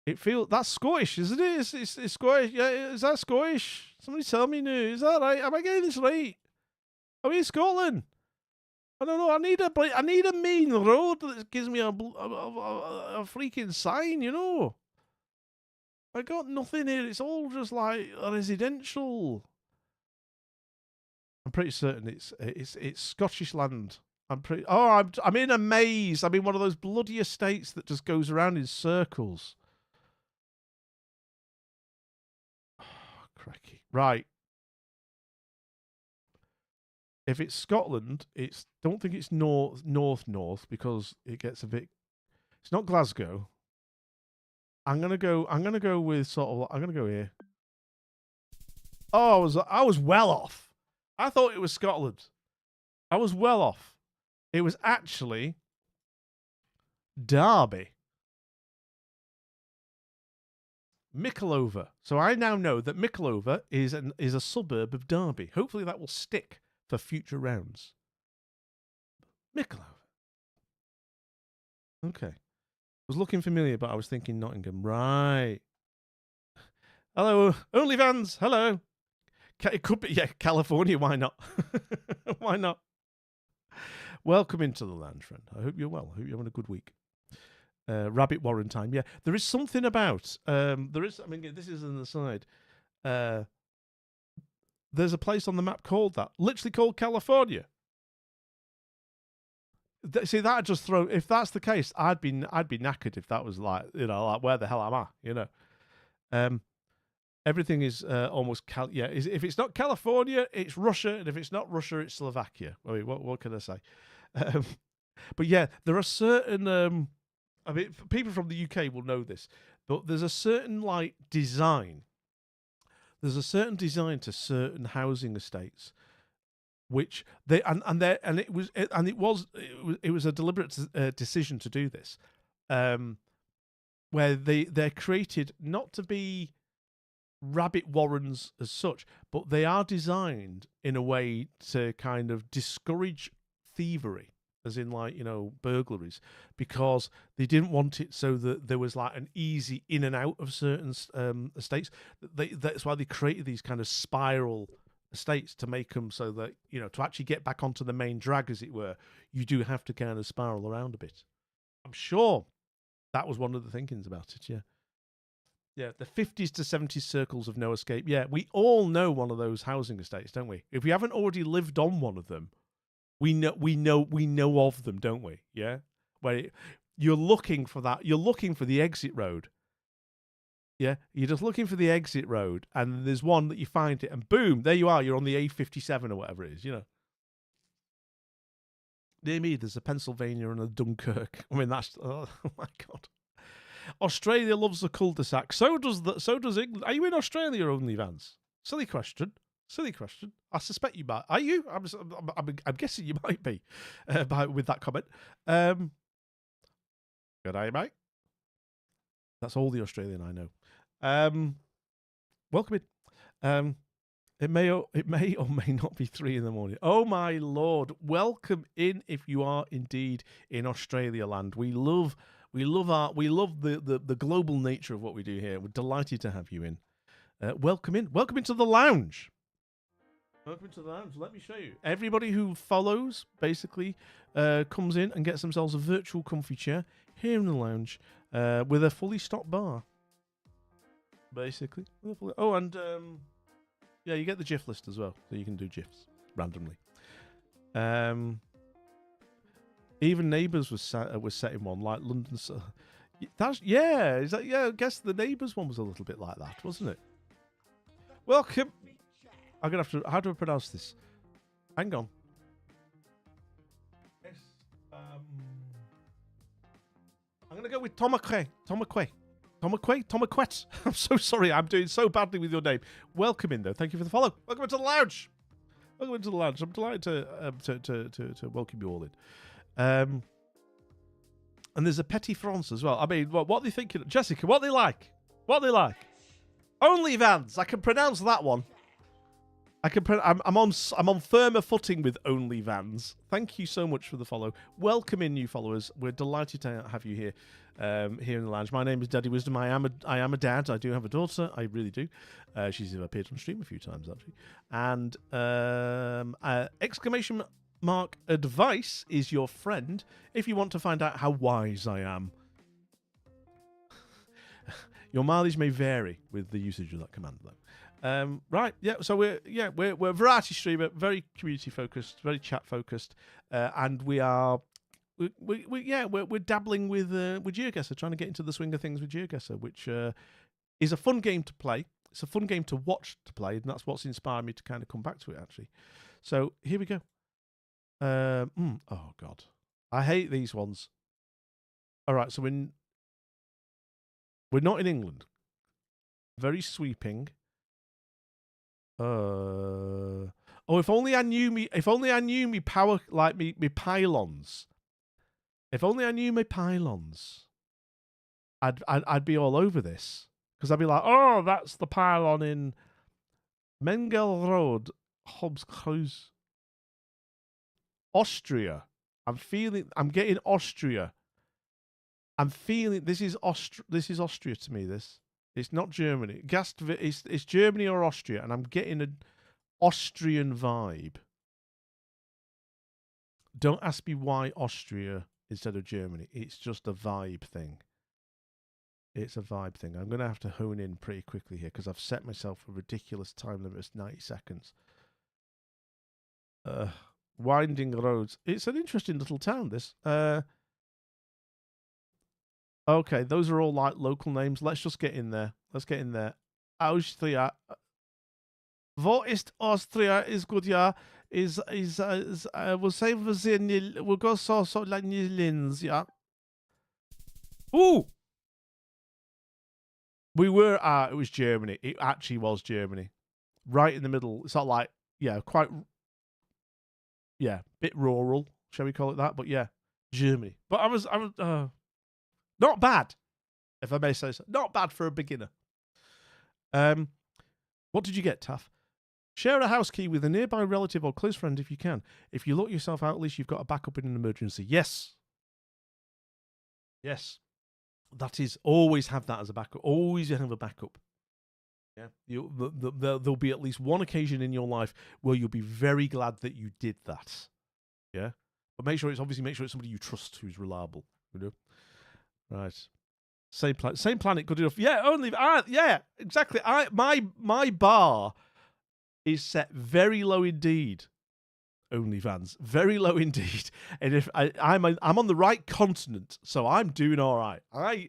It feels that's Scottish, isn't it? It's Scottish. Yeah, is that Scottish? Somebody tell me now. Is that right? Am I getting this right? Are we in Scotland? I don't know. I need a main road that gives me a freaking sign. I got nothing here. It's all just like a residential. I'm pretty certain it's Scottish land. I'm in a maze. I'm in one of those bloody estates that just goes around in circles. Oh, cracky. Right. If it's Scotland, don't think it's north because it gets a bit. It's not Glasgow. I'm gonna go with sort of. I'm gonna go here. Oh, I was well off. I thought it was Scotland. I was well off. It was actually Derby. Mickleover. So I now know that Mickleover is a suburb of Derby. Hopefully that will stick for future rounds. Mickleover. Okay. I was looking familiar, but I was thinking Nottingham. Right. Hello, OnlyFans. Hello. It could be, yeah, California. Why not? Why not? Welcome into the land, friend. I hope you're well. I hope you're having a good week. Rabbit Warren time. Yeah, there is something about. There is. I mean, this is an aside. There's a place on the map called that, literally called California. See, that just throw. If that's the case, I'd be knackered if that was like like where the hell am I? Everything is almost if it's not California, it's Russia, and if it's not Russia, it's Slovakia. I mean, what can I say? But yeah, there are certain. I mean, people from the UK will know this, but there's a certain design. There's a certain design to certain housing estates, which it was a deliberate decision to do this, where they're created not to be rabbit warrens as such, but they are designed in a way to kind of discourage thievery, as in like, burglaries, because they didn't want it so that there was like an easy in and out of certain estates. That's why they created these kind of spiral estates to make them so that, to actually get back onto the main drag, as it were, you do have to kind of spiral around a bit. I'm sure that was one of the thinkings about it, yeah. Yeah, the 50s to 70s circles of no escape. Yeah, we all know one of those housing estates, don't we? If we haven't already lived on one of them, we know of them, don't we? Yeah, where you're looking for that. You're looking for the exit road. Yeah, you're just looking for the exit road, and there's one that you find it, and boom, there you are. You're on the A57 or whatever it is. Near me, there's a Pennsylvania and a Dunkirk. I mean, that's oh my god. Australia loves a cul-de-sac. So does England. Are you in Australia only, Vance? Silly question. I suspect you might. Are you? I'm guessing you might be with that comment. Good day, mate. That's all the Australian I know. Welcome in. It may or may not be 3 a.m. Oh my lord! Welcome in if you are indeed in Australia land. We love the global nature of what we do here. We're delighted to have you in. Welcome in. Welcome into the lounge. Welcome to the lounge. Let me show you. Everybody who follows basically comes in and gets themselves a virtual comfy chair here in the lounge with a fully stocked bar. Basically. Oh, and yeah, you get the GIF list as well, so you can do GIFs randomly. Even Neighbours was set in one, like London. That's Is that I guess the Neighbours one was a little bit like that, wasn't it? Welcome. I'm gonna have to. How do I pronounce this? Hang on. Yes. I'm gonna go with Tomaquet. I'm so sorry. I'm doing so badly with your name. Welcome in though. Thank you for the follow. Welcome into the lounge. I'm delighted to welcome you all in. And there's a Petit France as well. I mean, what are they thinking? Jessica, what they like? OnlyVans. I can pronounce that one. I'm on firmer footing with OnlyVans. Thank you so much for the follow. Welcome in, new followers. We're delighted to have you here, here in the lounge. My name is Daddy Wisdom. I am a dad. I do have a daughter. I really do. She's appeared on stream a few times actually. And exclamation mark advice is your friend if you want to find out how wise I am. Your mileage may vary with the usage of that command though. Right, yeah. So we're a variety streamer, very community focused, very chat focused, and we're dabbling with GeoGuessr, trying to get into the swing of things with GeoGuessr, which is a fun game to play. It's a fun game to watch to play, and that's what's inspired me to kind of come back to it actually. So here we go. Oh god, I hate these ones. All right, so we're not in England. Very sweeping. Oh, if only I knew me power, like me pylons. If only I knew my pylons, I'd be all over this, because I'd be like, oh, that's the pylon in Mengel Road, Hobbs Close, Austria. I'm getting Austria. I'm feeling this is Austria to me. It's not Germany. It's Germany or Austria, and I'm getting an Austrian vibe. Don't ask me why Austria instead of Germany. It's just a vibe thing. It's a vibe thing. I'm going to have to hone in pretty quickly here because I've set myself a ridiculous time limit of 90 seconds. Winding roads. It's an interesting little town, this. Okay, those are all like local names. Let's just get in there. Austria. Wo ist Austria? Is good, yeah. We'll say we'll go so like Nilins, yeah. Ooh! We were it was Germany. It actually was Germany. Right in the middle. It's not like, quite, bit rural, shall we call it that? But yeah, Germany. But I was not bad, if I may say so. Not bad for a beginner. What did you get, Taff? Share a house key with a nearby relative or close friend if you can. If you lock yourself out, at least you've got a backup in an emergency. Yes. Yes. That is, always have that as a backup. Always have a backup. Yeah. There'll be at least one occasion in your life where you'll be very glad that you did that. Yeah. But make sure it's somebody you trust who's reliable. You know? Right. Same planet, good enough. Yeah, yeah, exactly. My bar is set very low indeed. OnlyFans, very low indeed. And if I'm on the right continent, so I'm doing all right.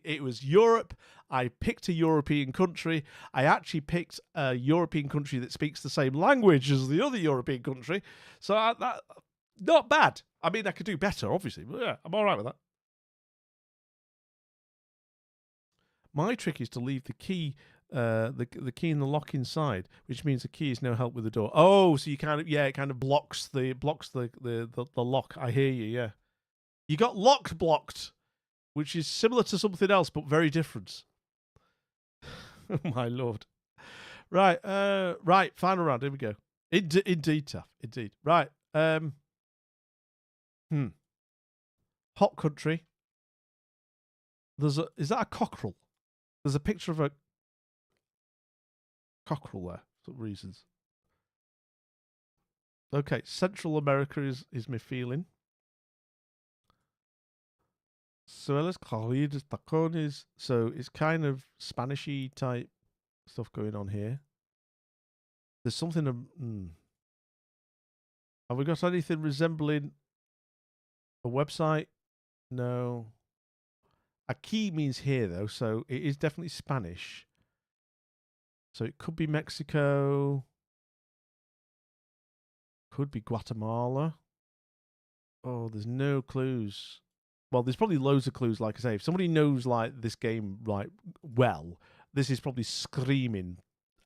It was Europe. I picked a European country. I actually picked a European country that speaks the same language as the other European country. So that not bad. I mean, I could do better, obviously, but yeah, I'm all right with that. My trick is to leave the key, the key in the lock inside, which means the key is no help with the door. Oh, so you kind of it kind of blocks the lock. I hear you. Yeah, you got lock blocked, which is similar to something else but very different. Oh my lord! Right, right. Final round. Here we go. Indeed, tough. Indeed. Right. Hot country. Is that a cockerel? There's a picture of a cockerel there for some reasons. Okay, Central America is my feeling. Suelas corridas tacones. So it's kind of Spanishy type stuff going on here. There's something. Have we got anything resembling a website? No. Aquí means here, though, so it is definitely Spanish. So it could be Mexico. Could be Guatemala. Oh, there's no clues. Well, there's probably loads of clues, like I say. If somebody knows like this game like well, this is probably screaming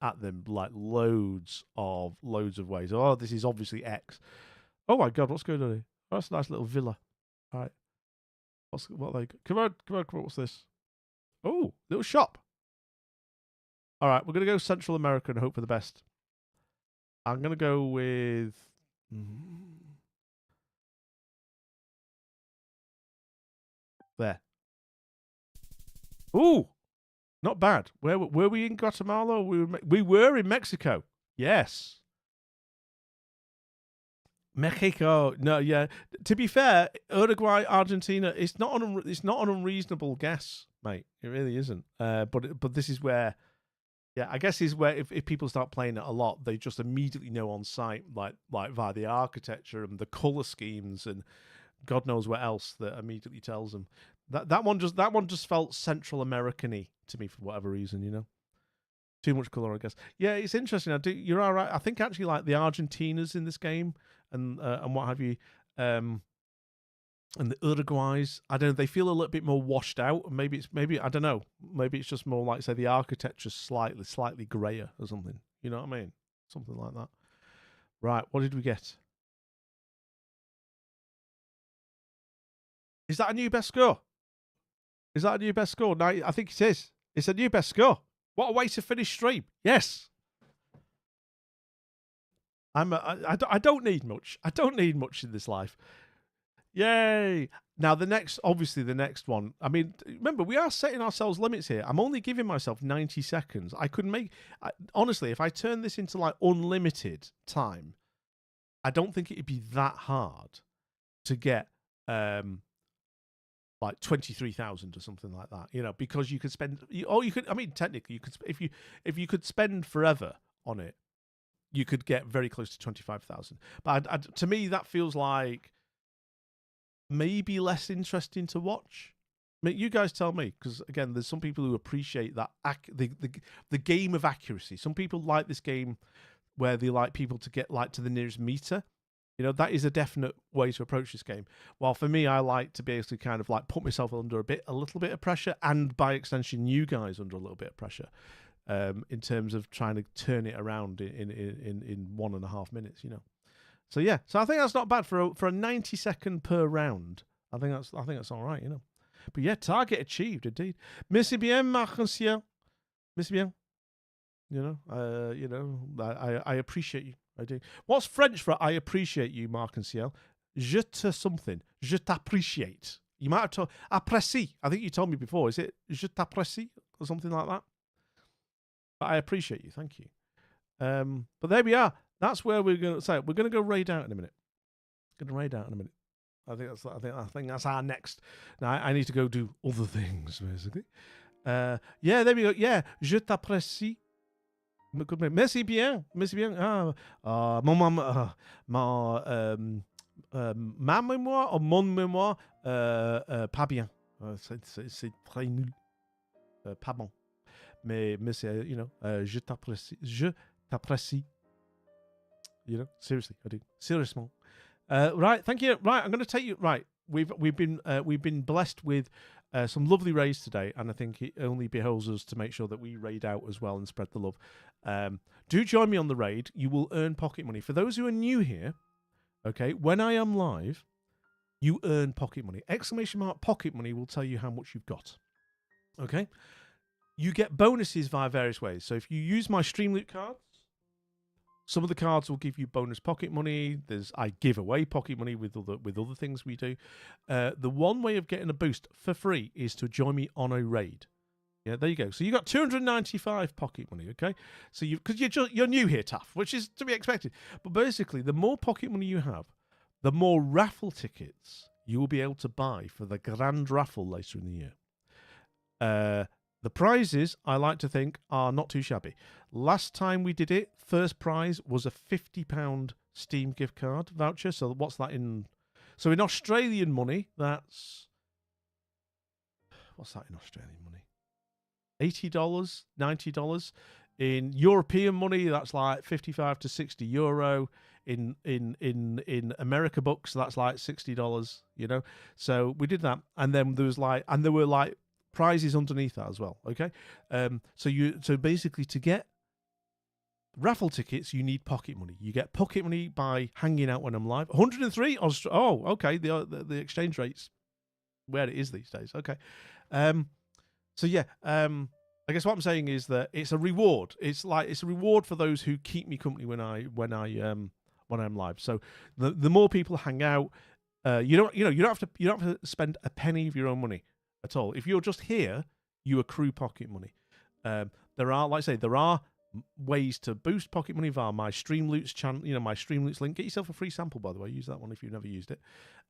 at them like loads of ways. Oh, this is obviously X. Oh my god, what's going on here? Oh, that's a nice little villa. All right. Come on, what's this? Oh, little shop. All right, we're going to go Central America and hope for the best. I'm going to go with... There. Ooh, not bad. Were we in Guatemala? We were in Mexico. Yes. Mexico. No, yeah. To be fair, Uruguay, Argentina. It's not an unreasonable guess, mate. It really isn't. But this is where, yeah, I guess is where if people start playing it a lot, they just immediately know on sight, like via the architecture and the color schemes and God knows what else that immediately tells them. That one just felt Central American-y to me for whatever reason, you know. Too much color, I guess. Yeah, it's interesting. You're all right. I think actually like the Argentinas in this game and what have you, and the Uruguays. I don't know. They feel a little bit more washed out. Maybe I don't know. Maybe it's just more like say the architecture's slightly grayer or something. You know what I mean? Something like that. Right. What did we get? Is that a new best score? Is that a new best score? No, I think it is. It's a new best score. What a way to finish stream. Yes. I don't need much. I don't need much in this life. Yay. Now, the next one. I mean, remember, we are setting ourselves limits here. I'm only giving myself 90 seconds. Honestly, if I turn this into like unlimited time, I don't think it'd be that hard to get like 23,000 or something like that, you know, because you could spend, technically you could, if you could spend forever on it, you could get very close to 25,000. But to me, that feels like maybe less interesting to watch. I mean, you guys tell me, because again, there's some people who appreciate that the game of accuracy. Some people like this game where they like people to get like to the nearest meter. You know, that is a definite way to approach this game. While for me, I like to be able to kind of like put myself under a little bit of pressure, and by extension, you guys under a little bit of pressure, in terms of trying to turn it around in 1.5 minutes. You know, so yeah, so I think that's not bad for a 90 second per round. I think that's all right. You know, but yeah, target achieved indeed. Merci bien, monsieur. Merci bien. I appreciate you. I do. What's French for I appreciate you, Mark and CL? Je te something. Je t'appreciate. You might have told apprécie. I think you told me before. Is it je t'apprécie or something like that? But I appreciate you. Thank you. But there we are. That's where we're going to say we're going to go raid out in a minute. Going to raid out in a minute. I think that's our next. Now I need to go do other things basically. Yeah, there we go. Yeah, je t'apprécie. Merci bien. Merci bien. Ma mémoire ou mon mémoire, pas bien. C'est très nul. Pas bon. Mais c'est, je t'apprécie. Je t'apprécie. Seriously, I do. Seriously. Right, thank you. Right, I'm going to take you. Right, we've been blessed with some lovely raids today, and I think it only behoves us to make sure that we raid out as well and spread the love. Do join me on the raid. You will earn pocket money. For those who are new here, okay, when I am live, you earn pocket money. ! Pocket money will tell you how much you've got. Okay, you get bonuses via various ways. So if you use my Streamloot cards, some of the cards will give you bonus pocket money. I give away pocket money with other things we do. The one way of getting a boost for free is to join me on a raid. Yeah, there you go. So you got 295 pocket money. Okay, so because you're new here, Taff, which is to be expected. But basically, the more pocket money you have, the more raffle tickets you will be able to buy for the grand raffle later in the year. The prizes, I like to think, are not too shabby. Last time we did it, first prize was a £50 Steam gift card voucher. So what's that in? So in Australian money, that's... What's that in Australian money? $80, $90. In European money, that's like 55 to 60 euro. In America bucks, that's like $60, So we did that. And then there were prizes underneath that as well. Okay, so basically to get raffle tickets, you need pocket money. You get pocket money by hanging out when I'm live. 103. Oh, okay. The exchange rate's where it is these days. Okay, so yeah. I guess what I'm saying is that it's a reward. It's a reward for those who keep me company when I'm live. So the more people hang out, you don't have to spend a penny of your own money at all. If you're just here, you accrue pocket money. There are ways to boost pocket money via my Streamloots channel. My Streamloots link. Get yourself a free sample, by the way. Use that one if you've never used it.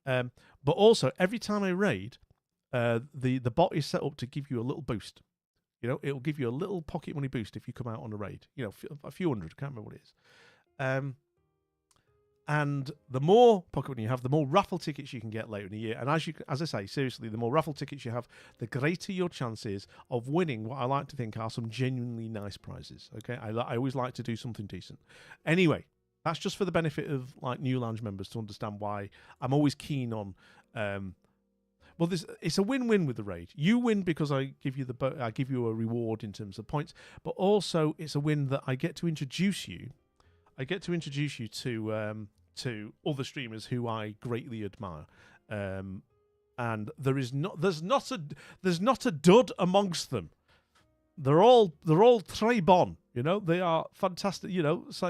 But also, every time I raid, the bot is set up to give you a little boost. It'll give you a little pocket money boost if you come out on a raid. A few hundred. I can't remember what it is. And the more pocket money you have, the more raffle tickets you can get later in the year. And as I say, seriously, the more raffle tickets you have, the greater your chances of winning what I like to think are some genuinely nice prizes. Okay, I always like to do something decent. Anyway, that's just for the benefit of new lounge members to understand why I'm always keen on. It's a win-win with the raid. You win because I give you a reward in terms of points, but also it's a win that I get to introduce you. To other streamers who I greatly admire, and there's not a dud amongst them. They're all très bon. They are fantastic.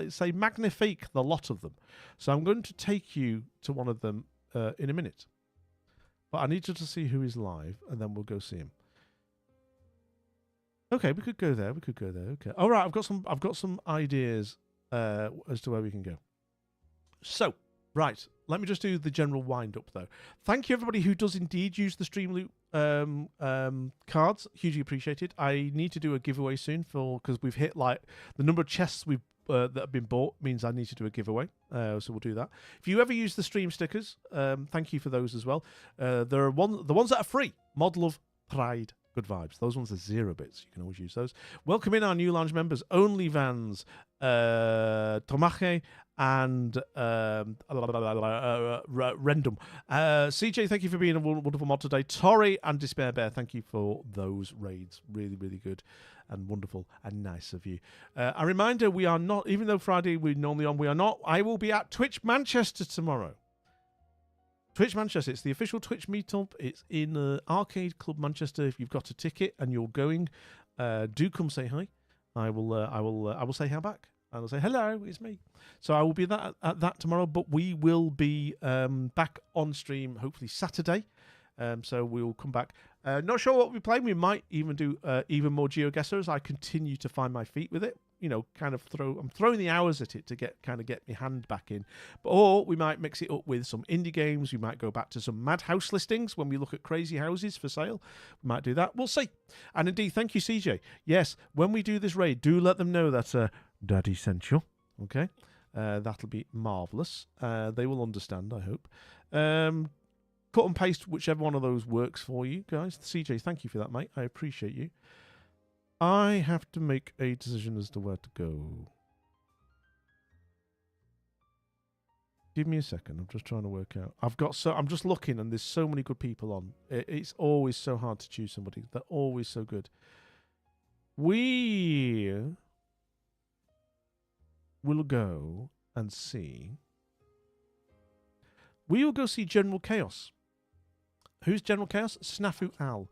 Say magnifique, the lot of them. So I'm going to take you to one of them in a minute, but I need you to see who is live, and then we'll go see him. Okay, we could go there. Okay, all right. I've got some ideas as to where we can go. So, right, let me just do the general wind-up, though. Thank you, everybody who does indeed use the Streamloot cards. Hugely appreciated. I need to do a giveaway soon because we've hit the number of chests that have been bought means I need to do a giveaway. So we'll do that. If you ever use the stream stickers, thank you for those as well. There are the ones that are free. Model of Pride. Good vibes. Those ones are 0 bits. You can always use those. Welcome in our new lounge members, OnlyVans, Tomache, and Rendum. CJ, thank you for being a wonderful mod today. Tori and Despair Bear, thank you for those raids. Really, really good and wonderful and nice of you. A reminder, we are not, even though Friday we're normally on, we are not. I will be at Twitch Manchester tomorrow. Twitch Manchester, it's the official Twitch meetup. It's in Arcade Club Manchester. If you've got a ticket and you're going, do come say hi. I will say hi back. I will say hello, it's me. So I will be at that tomorrow, but we will be back on stream hopefully Saturday. So we will come back. Not sure what we're playing. We might even do even more GeoGuessr as I continue to find my feet with it. You know, I'm throwing the hours at it to get my hand back in. Or we might mix it up with some indie games. We might go back to some mad house listings when we look at crazy houses for sale. We might do that. We'll see. And indeed, thank you, CJ. Yes, when we do this raid, do let them know that Daddy sent you. Okay, that'll be marvelous. They will understand, I hope. Cut and paste whichever one of those works for you guys. CJ, thank you for that, mate. I appreciate you. I have to make a decision as to where to go. Give me a second. I'm just trying to work out. I'm just looking, and there's so many good people on. It's always so hard to choose somebody. They're always so good. We will go and see. We will go see General Chaos. Who's General Chaos? Snafu Al.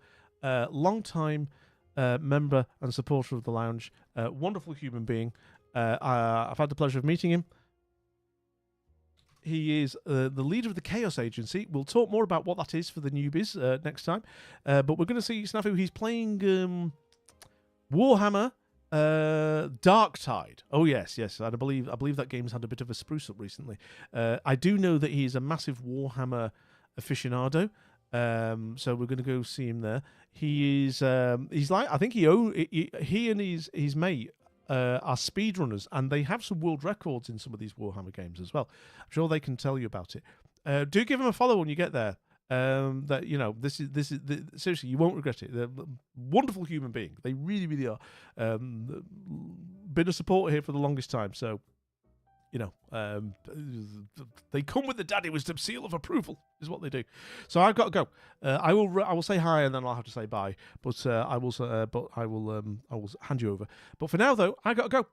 Long-time member and supporter of the lounge. Wonderful human being. I've had the pleasure of meeting him. He is the leader of the Chaos Agency. We'll talk more about what that is for the newbies next time. But we're going to see Snafu. He's playing Warhammer Darktide. Oh yes. And I believe that game's had a bit of a spruce up recently. I do know that he's a massive Warhammer aficionado. So we're going to go see him there. He is he's like, I think he and his mate are speedrunners, and they have some world records in some of these Warhammer games as well. I'm sure they can tell you about it. Do give him a follow when you get there. That, you know, this is seriously, you won't regret it. They're a wonderful human being. They really are. Been a supporter here for the longest time, so you know, they come with the Daddy Wisdom seal of approval, is what they do. So I've got to go. I will say hi, and then I'll have to say bye. But I will hand you over. But for now, though, I got to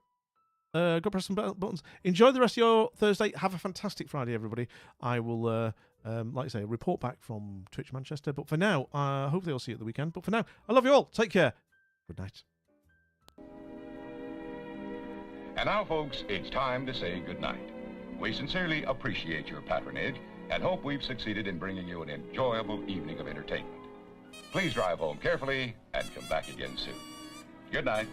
go. Go press some buttons. Enjoy the rest of your Thursday. Have a fantastic Friday, everybody. I will, like I say, report back from Twitch Manchester. But for now, hopefully I'll see you at the weekend. But for now, I love you all. Take care. Good night. And now, folks, it's time to say goodnight. We sincerely appreciate your patronage and hope we've succeeded in bringing you an enjoyable evening of entertainment. Please drive home carefully and come back again soon. Good night.